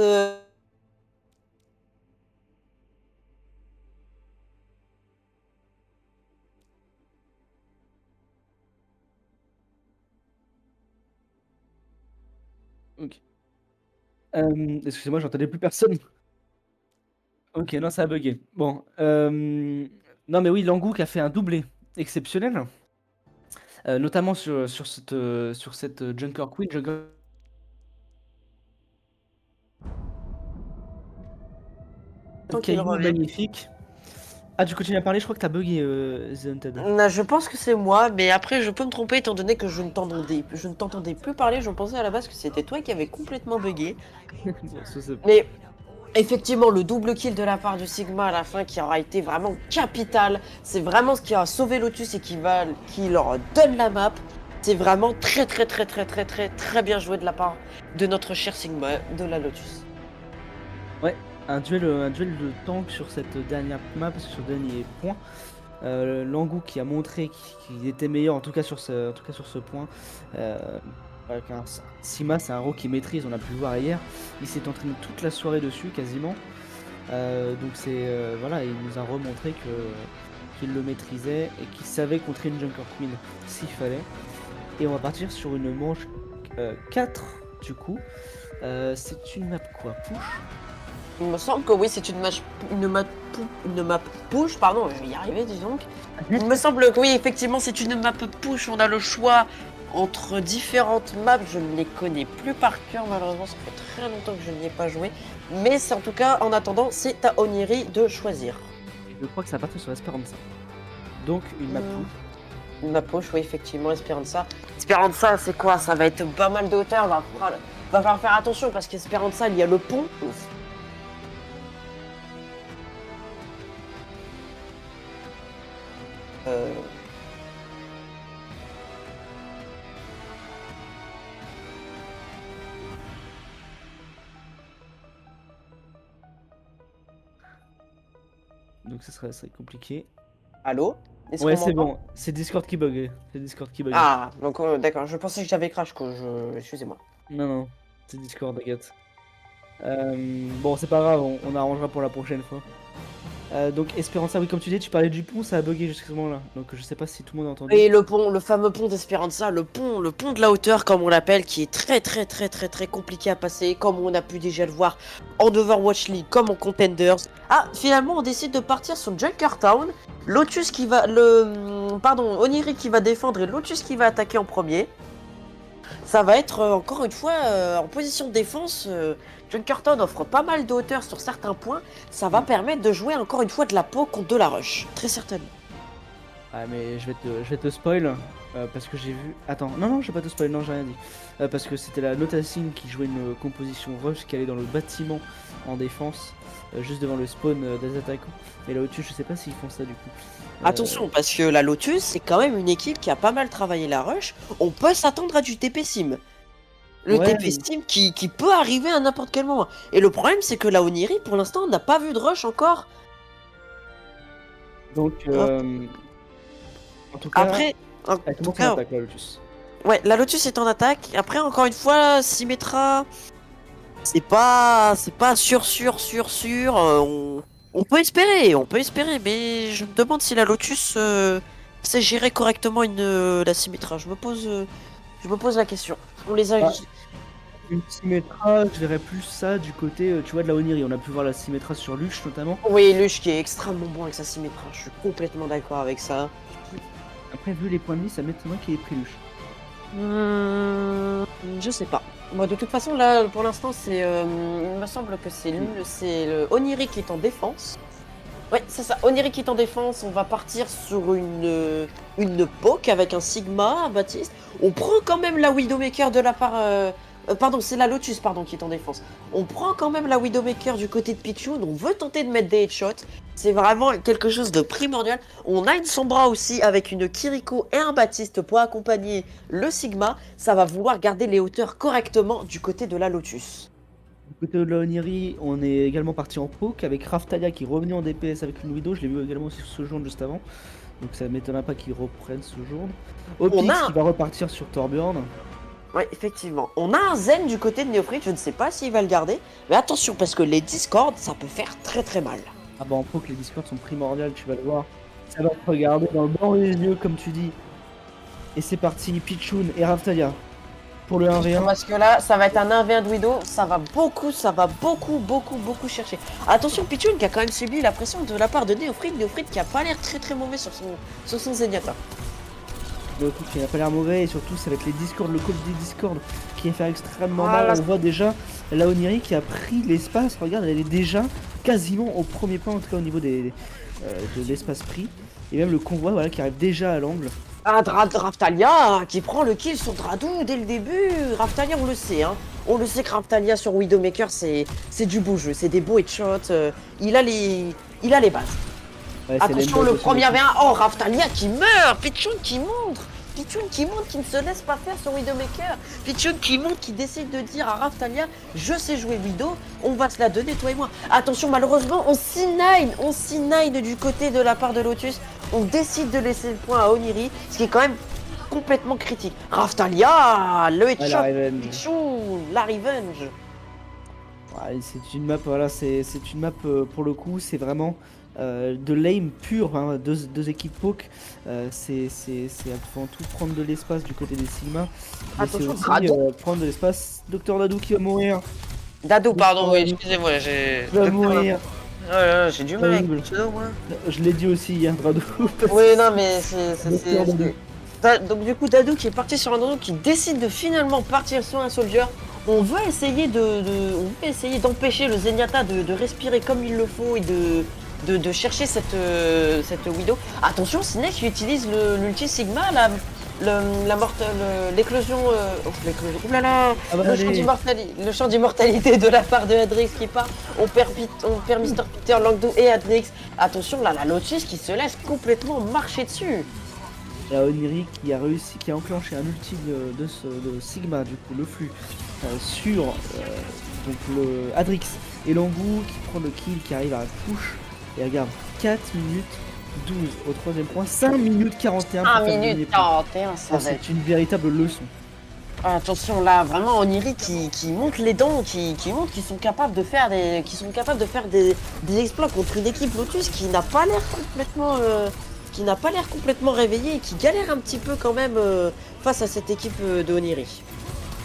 Ok. Excusez-moi, j'entendais plus personne. Ok, non, ça a bugué. Bon. Non, mais oui, Langou qui a fait un doublé exceptionnel. Notamment sur cette Junker Queen. Magnifique. Ah, tu continues à parler, je crois que t'as bugué, The Hunted. Je pense que c'est moi, mais après je peux me tromper étant donné que je ne t'entendais plus parler. Je pensais à la base que c'était toi qui avais complètement bugué. Mais effectivement, le double kill de la part du Sigma à la fin qui aura été vraiment capital. C'est vraiment ce qui a sauvé Lotus et qui leur donne la map. C'est vraiment très bien joué de la part de notre cher Sigma de la Lotus. Ouais, un duel de tank sur cette dernière map, sur ce dernier point. Langou qui a montré qu'il était meilleur, en tout cas sur ce point. Avec un Sima, c'est un héros qu'il maîtrise, on a pu le voir hier. Il s'est entraîné toute la soirée dessus quasiment. Donc voilà, il nous a remontré qu'il le maîtrisait et qu'il savait contrer une Junker Queen s'il fallait. Et on va partir sur une manche 4 du coup. C'est une map quoi, push? Il me semble que oui, c'est une map push, pardon, je vais y arriver dis donc. Il me semble que oui, effectivement, c'est une map push, on a le choix entre différentes maps, je ne les connais plus par cœur, malheureusement, ça fait très longtemps que je n'y ai pas joué. Mais c'est en tout cas, en attendant, c'est à Oniri de choisir. Je crois que ça partir sur Esperanza. Donc une map Hmm. push. Une map push, oui, effectivement, Esperanza. Esperanza, c'est quoi? Ça va être pas mal de hauteur, va falloir faire attention parce qu'Esperanza, il y a le pont. Euh, Donc ça serait compliqué. Allô? Est-ce Ouais, qu'on c'est m'entend? bon. C'est Discord qui bug. C'est Discord qui bug. Ah, donc d'accord, je pensais que j'avais crash, quoi. Excusez-moi. Non, non. C'est Discord, Agathe. Bon, c'est pas grave, on arrangera pour la prochaine fois. Donc Esperanza, oui, comme tu dis, tu parlais du pont, ça a bugué jusqu'à ce moment-là. Donc je sais pas si tout le monde a entendu. Et le pont, le fameux pont d'Esperanza, le pont de la hauteur, comme on l'appelle, qui est très compliqué à passer, comme on a pu déjà le voir en Overwatch League, comme en Contenders. Ah, finalement, on décide de partir sur Junkertown. Lotus qui va, Oniri qui va défendre et Lotus qui va attaquer en premier. Ça va être encore une fois en position de défense. Junkertown offre pas mal de hauteur sur certains points. Ça va permettre de jouer encore une fois de la peau contre de la rush, très certainement. Ah, mais je vais te spoil. Parce que j'ai vu. Attends, non, je vais pas te spoil, non, j'ai rien dit. Parce que c'était la Notassine qui jouait une composition rush qui allait dans le bâtiment en défense, juste devant le spawn des attaquants. Et là au-dessus, je sais pas s'ils font ça du coup. Attention, parce que la Lotus, c'est quand même une équipe qui a pas mal travaillé la rush. On peut s'attendre à du TP Sim. Le Ouais, TP Sim qui peut arriver à n'importe quel moment. Et le problème, c'est que la Oniri, pour l'instant, on n'a pas vu de rush encore. Donc, en tout cas, Après, en elle tout commence cas, en attaque la Lotus. ouais, la Lotus est en attaque. Après, encore une fois, Symmetra, c'est pas sûr. On peut espérer, mais je me demande si la Lotus sait gérer correctement la Symmetra. Je me pose la question. On les a. Ah. Une Symmetra, je verrais plus ça du côté, tu vois, de la Oniri. On a pu voir la Symmetra sur Luche notamment. Oui, Luche qui est extrêmement bon avec sa Symmetra. Je suis complètement d'accord avec ça. Après, vu les points de vie, ça m'étonnerait qu'il ait pris Luche. Je sais pas. Moi, de toute façon, là, pour l'instant, il me semble que c'est le Oniri qui est en défense. Ouais, c'est ça. Oniri qui est en défense. On va partir sur une poke avec un Sigma, un Baptiste. On prend quand même la Widowmaker de la part. Pardon, c'est la Lotus qui est en défense. On prend quand même la Widowmaker du côté de Pichoun. On veut tenter de mettre des headshots. C'est vraiment quelque chose de primordial. On a une Sombra aussi avec une Kiriko et un Baptiste pour accompagner le Sigma. Ça va vouloir garder les hauteurs correctement du côté de la Lotus. Du côté de la Oniri, on est également parti en poke avec Raftalia qui est revenu en DPS avec une Widow. Je l'ai vu également aussi sur Sojourn juste avant. Donc ça m'étonnerait pas qu'il reprenne Sojourn. Opix qui va repartir sur Torbjorn. Ouais, effectivement. On a un Zen du côté de Neophrite, je ne sais pas s'il va le garder. Mais attention, parce que les Discords, ça peut faire très mal. Ah bah en poke, les Discords sont primordiales, tu vas le voir. Ça va te regarder dans le blanc des yeux, comme tu dis. Et c'est parti, Pichoun et Raftalia. Pour le 1v1. Parce que là, ça va être un 1v1 de Widow, ça va beaucoup chercher. Attention, Pichoun qui a quand même subi la pression de la part de Neophrite. Neophrite qui a pas l'air très mauvais sur son Zenyatta. Le coup qui n'a pas l'air mauvais, et surtout ça va être les Discord, le code des Discord qui va faire extrêmement Voilà. mal. On voit déjà la Oniri qui a pris l'espace, regarde, elle est déjà quasiment au premier plan, en tout cas au niveau de l'espace pris. Et même le convoi voilà, qui arrive déjà à l'angle. Ah, Raftalia qui prend le kill sur Dradou dès le début. Raftalia, on le sait, hein. On le sait que Raftalia sur Widowmaker, c'est du beau jeu, c'est des beaux headshots. Il a les bases. Ouais, c'est Attention, l'aimbot le de son premier équipe. V1. Oh, Raftalia qui meurt. Pichoun qui montre, qui ne se laisse pas faire sur Widowmaker. Pichoun qui montre, qui décide de dire à Raftalia, je sais jouer Widow, on va se la donner, toi et moi. Attention, malheureusement, on C9 du côté de la part de Lotus. On décide de laisser le point à Oniri, ce qui est quand même complètement critique. Raftalia, le Ah, headshot, la revenge. Pichoun, la revenge. Ouais, c'est une map, voilà, c'est une map pour le coup, c'est vraiment de l'aim pur, hein, deux équipes poke. C'est avant tout prendre de l'espace du côté des Sigma. Mais c'est Attention, aussi Dradou. prendre de l'espace. Docteur Dadou qui va mourir. Dado, pardon, oui, excusez-moi, j'ai. Il va mourir. J'ai du mal avec Horrible. le pseudo, moi. Je l'ai dit aussi, hein, Dradou. Oui, non, mais c'est. Docteur Dadou. Donc du coup, Dadou qui est parti sur un Dadou qui décide de finalement partir sur un Soldier. On veut essayer d'empêcher le Zenyatta de respirer comme il le faut et de chercher cette Widow. Attention, Sinex qui utilise l'ulti Sigma, l'éclosion, oulala, Ah bah, allez. le champ d'immortalité de la part de Adrix qui part. On perd Mr. Peter, Langdo et Adrix. Attention là, la Lotus qui se laisse complètement marcher dessus. La Oniri qui a réussi, qui a enclenché un ulti de Sigma, du coup, le flux, sur donc le Adrix et Langou qui prend le kill, qui arrive à la push. Et regarde, 4 minutes 12 au troisième point, 5 minutes 41 pour 1 faire le minute dernier point. 41, ça va être... C'est une véritable leçon. Attention là, vraiment Oniri qui monte les dents, qui montre qu'ils sont capables de faire des exploits contre une équipe Lotus qui n'a pas l'air complètement réveillée et qui galère un petit peu quand même face à cette équipe de Oniri.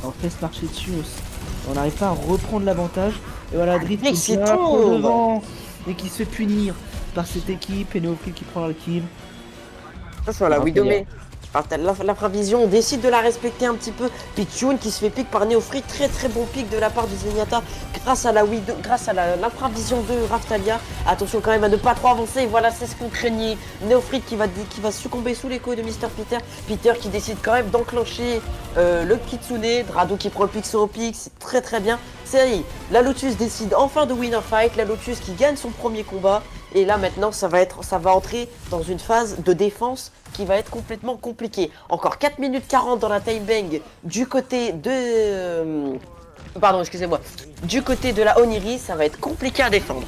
On fait se marcher dessus aussi. On n'arrive pas à reprendre l'avantage. Et voilà, Drift mec, qui c'est est là, tout. au devant et qui se fait punir par cette équipe et Neofil qui prend le kill. Attention la Ah, Widow, bien. la prévision, on décide de la respecter un petit peu. Pichun qui se fait pick par Neofrit, très très bon pick de la part du Zenyatta grâce à l'imprévision de Raftalia. Attention quand même à ne pas trop avancer, voilà c'est ce qu'on craignait. Neofrit qui va succomber sous les coups de Mr. Peter. Peter qui décide quand même d'enclencher le Kitsune, Drado qui prend le pick sur au pick, c'est très très bien. C'est la Lotus décide enfin de win un fight, la Lotus qui gagne son premier combat. Et là maintenant ça va entrer dans une phase de défense qui va être complètement compliquée. Encore 4 minutes 40 dans la time bang du côté de... Du côté de la Oniri, ça va être compliqué à défendre.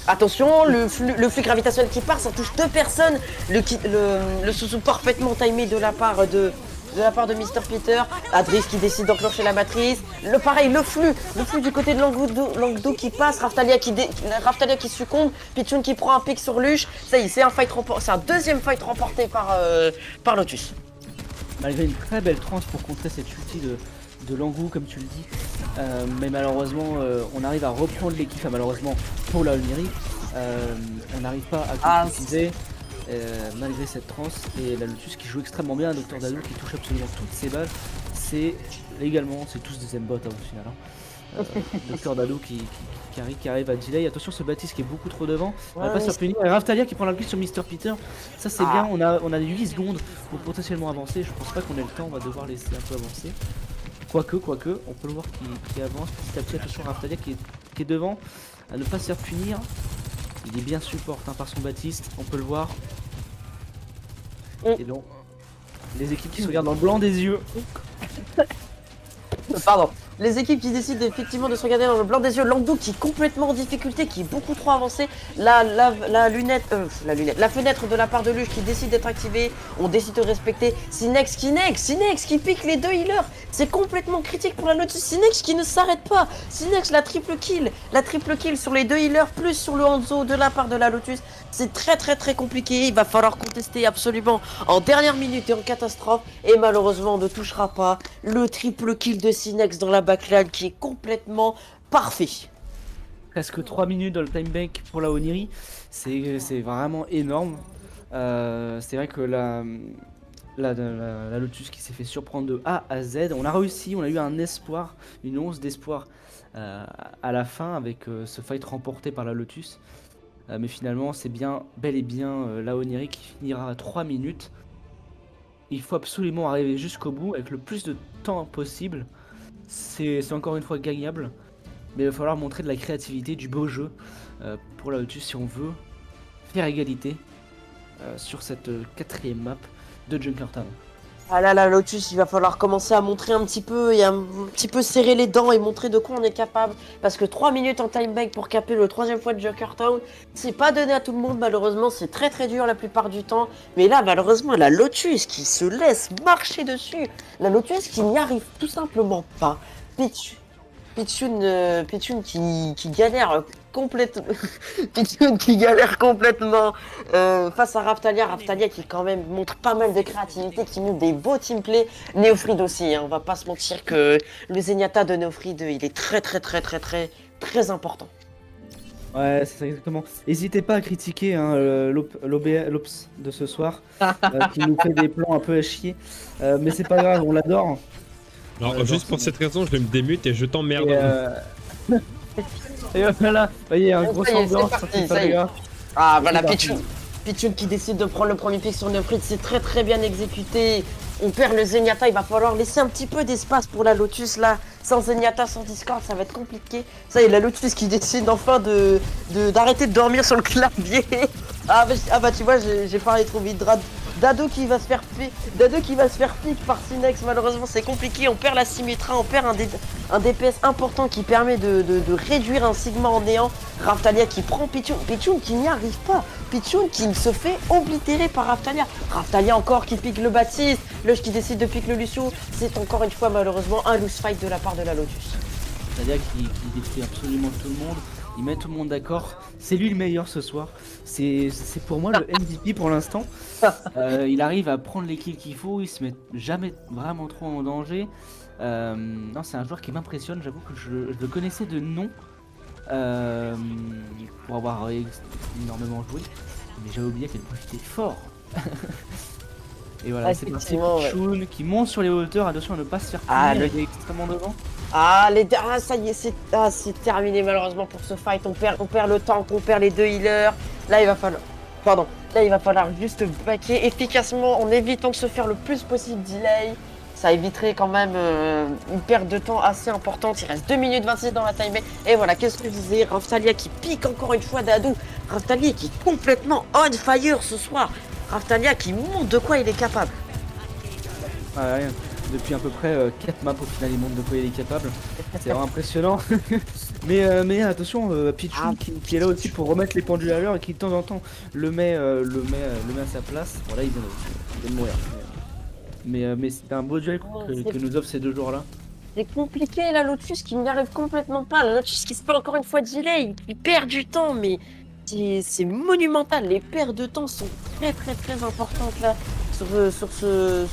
Attention, le flux gravitationnel qui part, ça touche 2 personnes. Le sous-sous parfaitement timé de la part de Mr. Peter. Adris qui décide d'enclencher la matrice. Le flux du côté de Langdo qui passe. Raftalia qui succombe. Pichun qui prend un pic sur Luche. Ça y est, c'est un deuxième fight remporté par Lotus. Malgré une très belle trance pour contrer cette ulti de Langou, comme tu le dis. Mais malheureusement, on arrive à reprendre l'équipe. Enfin, malheureusement pour la Oniri, on n'arrive pas à concrétiser. Malgré cette transe, et la Lotus qui joue extrêmement bien, Dr Dadou qui touche absolument toutes ses balles, c'est tous des aimbots au final. Dr Dadou qui arrive à delay. Attention ce Baptiste qui est beaucoup trop devant, on va pas se faire punir. Et Raftalia qui prend la glisse sur Mr Peter, ça c'est bien, on a 8 secondes pour potentiellement avancer, je pense pas qu'on ait le temps, on va devoir laisser un peu avancer. Quoique, on peut le voir qui avance petit à petit. Attention Raftalia qui est devant, à ne pas se faire punir. Il est bien support par son Baptiste, on peut le voir. Et donc, les équipes qui se regardent dans le blanc des yeux. Pardon. Les équipes qui décident effectivement de se regarder dans le blanc des yeux. Langdo qui est complètement en difficulté, qui est beaucoup trop avancé. La fenêtre de la part de Luche qui décide d'être activée. On décide de respecter. Sinex qui pique les 2 healers. C'est complètement critique pour la Lotus. Sinex qui ne s'arrête pas. Sinex la triple kill sur les 2 healers plus sur le Hanzo de la part de la Lotus. C'est très très très compliqué. Il va falloir contester absolument en dernière minute et en catastrophe. Et malheureusement on ne touchera pas le triple kill de Sinex dans la backline qui est complètement parfait. Presque 3 minutes dans le time bank pour la Oniri, c'est vraiment énorme. C'est vrai que la Lotus qui s'est fait surprendre de A à Z, on a réussi, on a eu un espoir, une once d'espoir à la fin avec ce fight remporté par la Lotus. Mais finalement c'est bel et bien la Oniri qui finira à 3 minutes. Il faut absolument arriver jusqu'au bout avec le plus de temps possible. C'est encore une fois gagnable, mais il va falloir montrer de la créativité, du beau jeu pour la Lotus si on veut faire égalité sur cette 4ème map de Junkertown. Ah là, la Lotus, il va falloir commencer à montrer un petit peu et un petit peu serrer les dents et montrer de quoi on est capable. Parce que 3 minutes en time bank pour caper le 3ème fois de Junkertown, c'est pas donné à tout le monde malheureusement, c'est très très dur la plupart du temps. Mais là, malheureusement, la Lotus qui se laisse marcher dessus, la Lotus qui n'y arrive tout simplement pas. Pichun qui galère complètement. Pichun qui galère complètement face à Raftalia qui quand même montre pas mal de créativité, qui montre des beaux teamplays. Neofrid aussi, hein, on va pas se mentir que le Zenyatta de Neofrid il est très important. Ouais, c'est ça exactement. N'hésitez pas à critiquer hein, l'Ops de ce soir, qui nous fait des plans un peu à chier. Mais c'est pas grave, on l'adore. Alors, juste pour cette raison, je vais me démute et je t'emmerde. Et voilà, voyez, un gros Ça y est, c'est ambiance. parti, ça y est. Ah voilà, Pichoun qui décide de prendre le premier pick sur Neofrit, c'est très très bien exécuté. On perd le Zenyatta, il va falloir laisser un petit peu d'espace pour la Lotus là. Sans Zenyatta, sans Discord, ça va être compliqué. Ça y est, la Lotus qui décide enfin d'arrêter de dormir sur le clavier. Ah bah tu vois, j'ai parlé trop vite. Dado qui va se faire pick par Sinex, malheureusement c'est compliqué, on perd la Symmetra, on perd un DPS important qui permet de réduire un Sigma en néant. Raftalia qui prend Pichoun qui n'y arrive pas, Pichoun qui se fait oblitérer par Raftalia. Raftalia encore qui pique le Baptiste, Lush qui décide de piquer le Lucio, c'est encore une fois malheureusement un loose fight de la part de la Lotus. C'est-à-dire qu'il détruit absolument tout le monde, il met tout le monde d'accord, c'est lui le meilleur ce soir, c'est pour moi le MVP pour l'instant. Il arrive à prendre les kills qu'il faut, il se met jamais vraiment trop en danger. Non, c'est un joueur qui m'impressionne, j'avoue que je le connaissais de nom, pour avoir énormément joué, mais j'avais oublié à quel point il était fort. Et voilà, c'est parti pour Pichoun qui monte sur les hauteurs, attention à ne pas se faire punir, il est extrêmement devant. Ah ça y est, c'est terminé malheureusement pour ce fight, on perd le tank, on perd les deux healers. Là il va falloir juste backer efficacement en évitant de se faire le plus possible delay. Ça éviterait quand même une perte de temps assez importante. Il reste 2 minutes 26 dans la time. Et voilà, qu'est-ce que je disais, Raftalia qui pique encore une fois Dado. Raftalia qui est complètement on fire ce soir. Raftalia qui montre de quoi il est capable. Ouais, depuis à peu près 4 maps au final il montre de quoi il est capable. C'est vraiment impressionnant. mais attention, Pichoun qui est là aussi pour remettre les pendules à l'heure et qui de temps en temps le met à sa place. Voilà, il vient de mourir. Mais c'est un beau duel que nous offre ces 2 jours là. C'est compliqué la Lotus qui n'y arrive complètement pas. La Lotus qui se fait encore une fois delay, il perd du temps, mais c'est monumental. Les pertes de temps sont très très très importantes là sur ce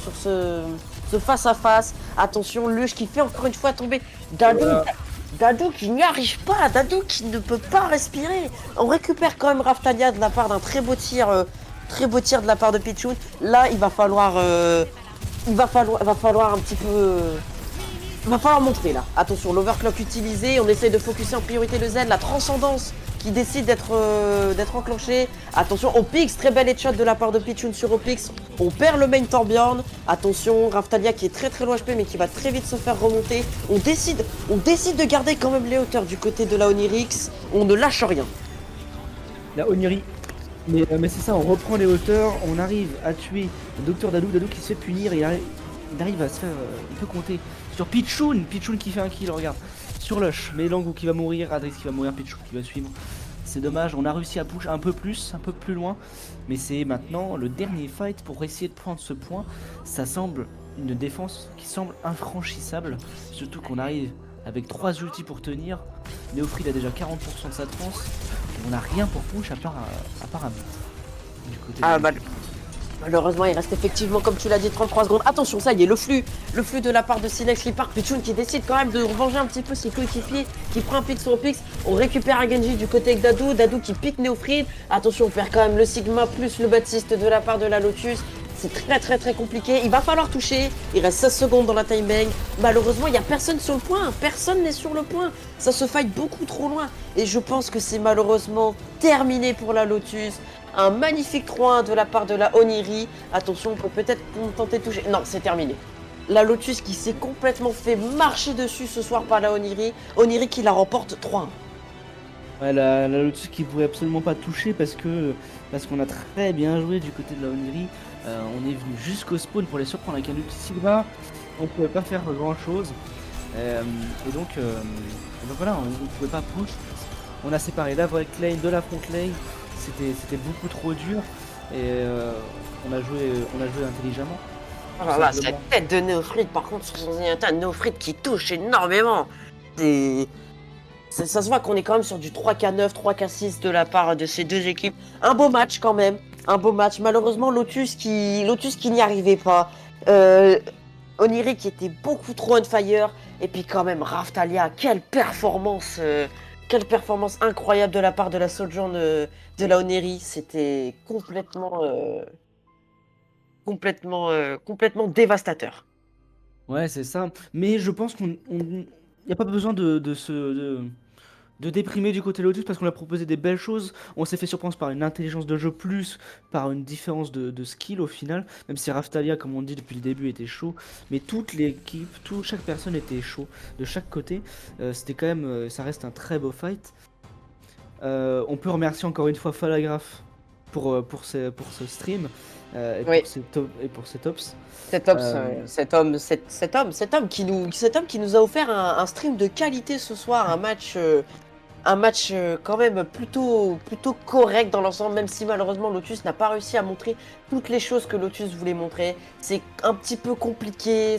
face à face. Attention, Lush qui fait encore une fois tomber Dado qui n'y arrive pas, Dado qui ne peut pas respirer. On récupère quand même Raftalia de la part d'un très beau tir de la part de Pichoun. Là, il va falloir un petit peu. Il va falloir montrer là. Attention, l'overclock utilisé, on essaie de focuser en priorité le Z, la transcendance qui décide d'être enclenchée. Attention, Opix, très bel headshot de la part de Pichoun sur Opix. On perd le main Torbjorn. Attention, Raftalia qui est très très loin HP mais qui va très vite se faire remonter. On décide de garder quand même les hauteurs du côté de la Onirix. On ne lâche rien. La Oniri. Mais c'est ça, on reprend les hauteurs, on arrive à tuer le docteur Dado qui se fait punir, il arrive à se faire, il peut compter sur Pichoun qui fait un kill, regarde, sur Lush, mais Langou qui va mourir, Adrix qui va mourir, Pichoun qui va suivre. C'est dommage, on a réussi à push un peu plus loin, mais c'est maintenant le dernier fight pour essayer de prendre ce point. Ça semble une défense qui semble infranchissable, surtout qu'on arrive avec 3 ultis pour tenir. Neofrid a déjà 40% de sa trans. On n'a rien pour push à part un bit. Du côté malheureusement, il reste effectivement, comme tu l'as dit, 33 secondes. Attention, ça y est, le flux de la part de Sinex qui part. Pichoun qui décide quand même de revenger un petit peu ses coéquipiers, qui prend un pick sur Pix. On récupère un Genji du côté de Dado qui pique Neofrid. Attention, on perd quand même le Sigma plus le Baptiste de la part de la Lotus. C'est très très très compliqué, il va falloir toucher, il reste 16 secondes dans la timebang. Malheureusement, il n'y a personne sur le point, personne n'est sur le point. Ça se fight beaucoup trop loin. Et je pense que c'est malheureusement terminé pour la Lotus. Un magnifique 3-1 de la part de la Oniri. Attention, on peut peut-être tenter de toucher. Non, c'est terminé. La Lotus qui s'est complètement fait marcher dessus ce soir par la Oniri. Oniri qui la remporte 3-1. Ouais, la Lotus qui pourrait absolument pas toucher parce qu'on a très bien joué du côté de la Oniri. On est venu jusqu'au spawn pour les surprendre avec un ulti Sigma. On pouvait pas faire grand chose. Et donc voilà, on ne pouvait pas push. On a séparé la voie lane de la front lane. C'était beaucoup trop dur. Et on a joué intelligemment. Oh là là, cette tête de Neofrid par contre sur son Zenyatta, Neofrid qui touche énormément. Ça se voit qu'on est quand même sur du 3K9, 3K6 de la part de ces deux équipes. Un beau match quand même. Un beau match. Malheureusement, Lotus qui n'y arrivait pas. Oniri qui était beaucoup trop on fire. Et puis quand même, Raftalia, quelle performance quelle performance incroyable de la part de la Sojourn de la Oneri. C'était complètement dévastateur. Ouais, c'est ça. Mais je pense qu'on y a pas besoin de déprimer du côté Lotus parce qu'on a proposé des belles choses. On s'est fait surprendre par une intelligence de jeu plus, par une différence de skill au final. Même si Raftalia, comme on dit depuis le début, était chaud. Mais toute l'équipe, chaque personne était chaud de chaque côté. C'était quand même, ça reste un très beau fight. On peut remercier encore une fois Falagraph pour ce stream et Oui. pour ces tops. Cet homme qui nous a offert un stream de qualité ce soir, un match quand même plutôt correct dans l'ensemble, même si malheureusement Lotus n'a pas réussi à montrer toutes les choses que Lotus voulait montrer. C'est un petit peu compliqué,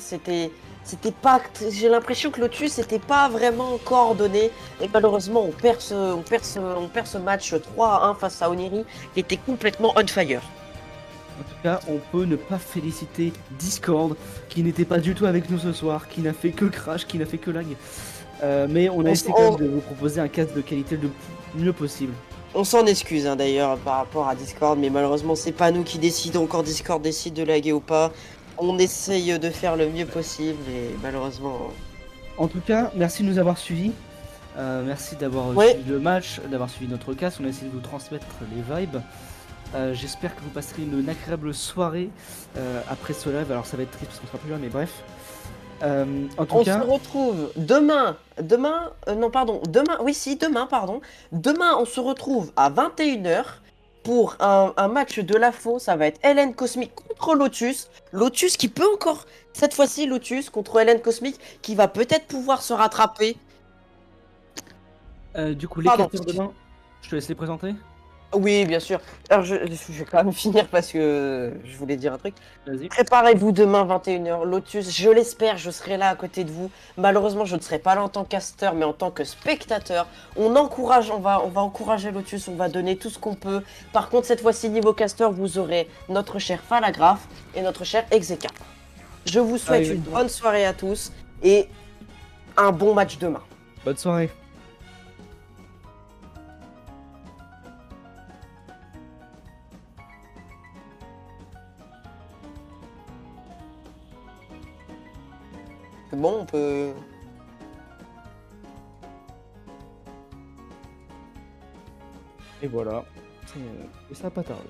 j'ai l'impression que Lotus n'était pas vraiment coordonné et malheureusement on perd ce match 3-1 face à Oniri qui était complètement on fire. En tout cas, on peut ne pas féliciter Discord, qui n'était pas du tout avec nous ce soir, qui n'a fait que crash, qui n'a fait que lag. Mais on a essayé quand même de vous proposer un casque de qualité le mieux possible. On s'en excuse hein, d'ailleurs par rapport à Discord, mais malheureusement c'est pas nous qui décidons quand Discord décide de laguer ou pas. On essaye de faire le mieux possible et malheureusement... En tout cas, merci de nous avoir suivis. Merci d'avoir suivi le match, d'avoir suivi notre casque. On a essayé de vous transmettre les vibes. J'espère que vous passerez une agréable soirée après ce live. Alors ça va être triste parce qu'on sera plus là, mais bref. En tout cas, se retrouve demain, on se retrouve à 21h pour un match de la FO. Ça va être Hélène Cosmic contre Lotus. Lotus qui peut encore, cette fois-ci Lotus contre Hélène Cosmic qui va peut-être pouvoir se rattraper. du coup, les capteurs demain, je te laisse les présenter. Oui, bien sûr. Alors, je vais quand même finir parce que je voulais dire un truc. Vas-y. Préparez-vous demain 21h. Lotus, je l'espère, je serai là à côté de vous. Malheureusement, je ne serai pas là en tant que caster, mais en tant que spectateur. On va encourager Lotus, on va donner tout ce qu'on peut. Par contre, cette fois-ci, niveau caster, vous aurez notre cher Falagraph et notre cher Exeka. Je vous souhaite une bonne soirée à tous et un bon match demain. Bonne soirée. C'est bon, on peut... Et voilà. Et ça n'a pas tardé.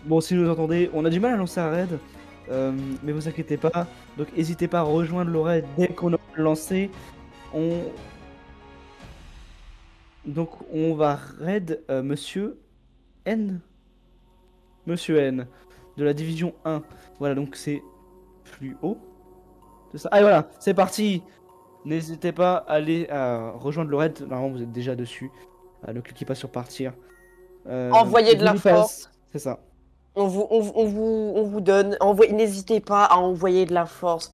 Bon, si vous entendez, on a du mal à lancer un raid, mais vous inquiétez pas. Donc, n'hésitez pas à rejoindre le raid dès qu'on aura lancé. Donc, on va raid Monsieur N. Monsieur N. De la division 1. Voilà, donc c'est plus haut. C'est ça. Allez, voilà, c'est parti. N'hésitez pas à aller rejoindre le raid. Normalement, vous êtes déjà dessus. Ne cliquez pas sur partir. Envoyez de la force. C'est ça. On vous donne, n'hésitez pas à envoyer de la force.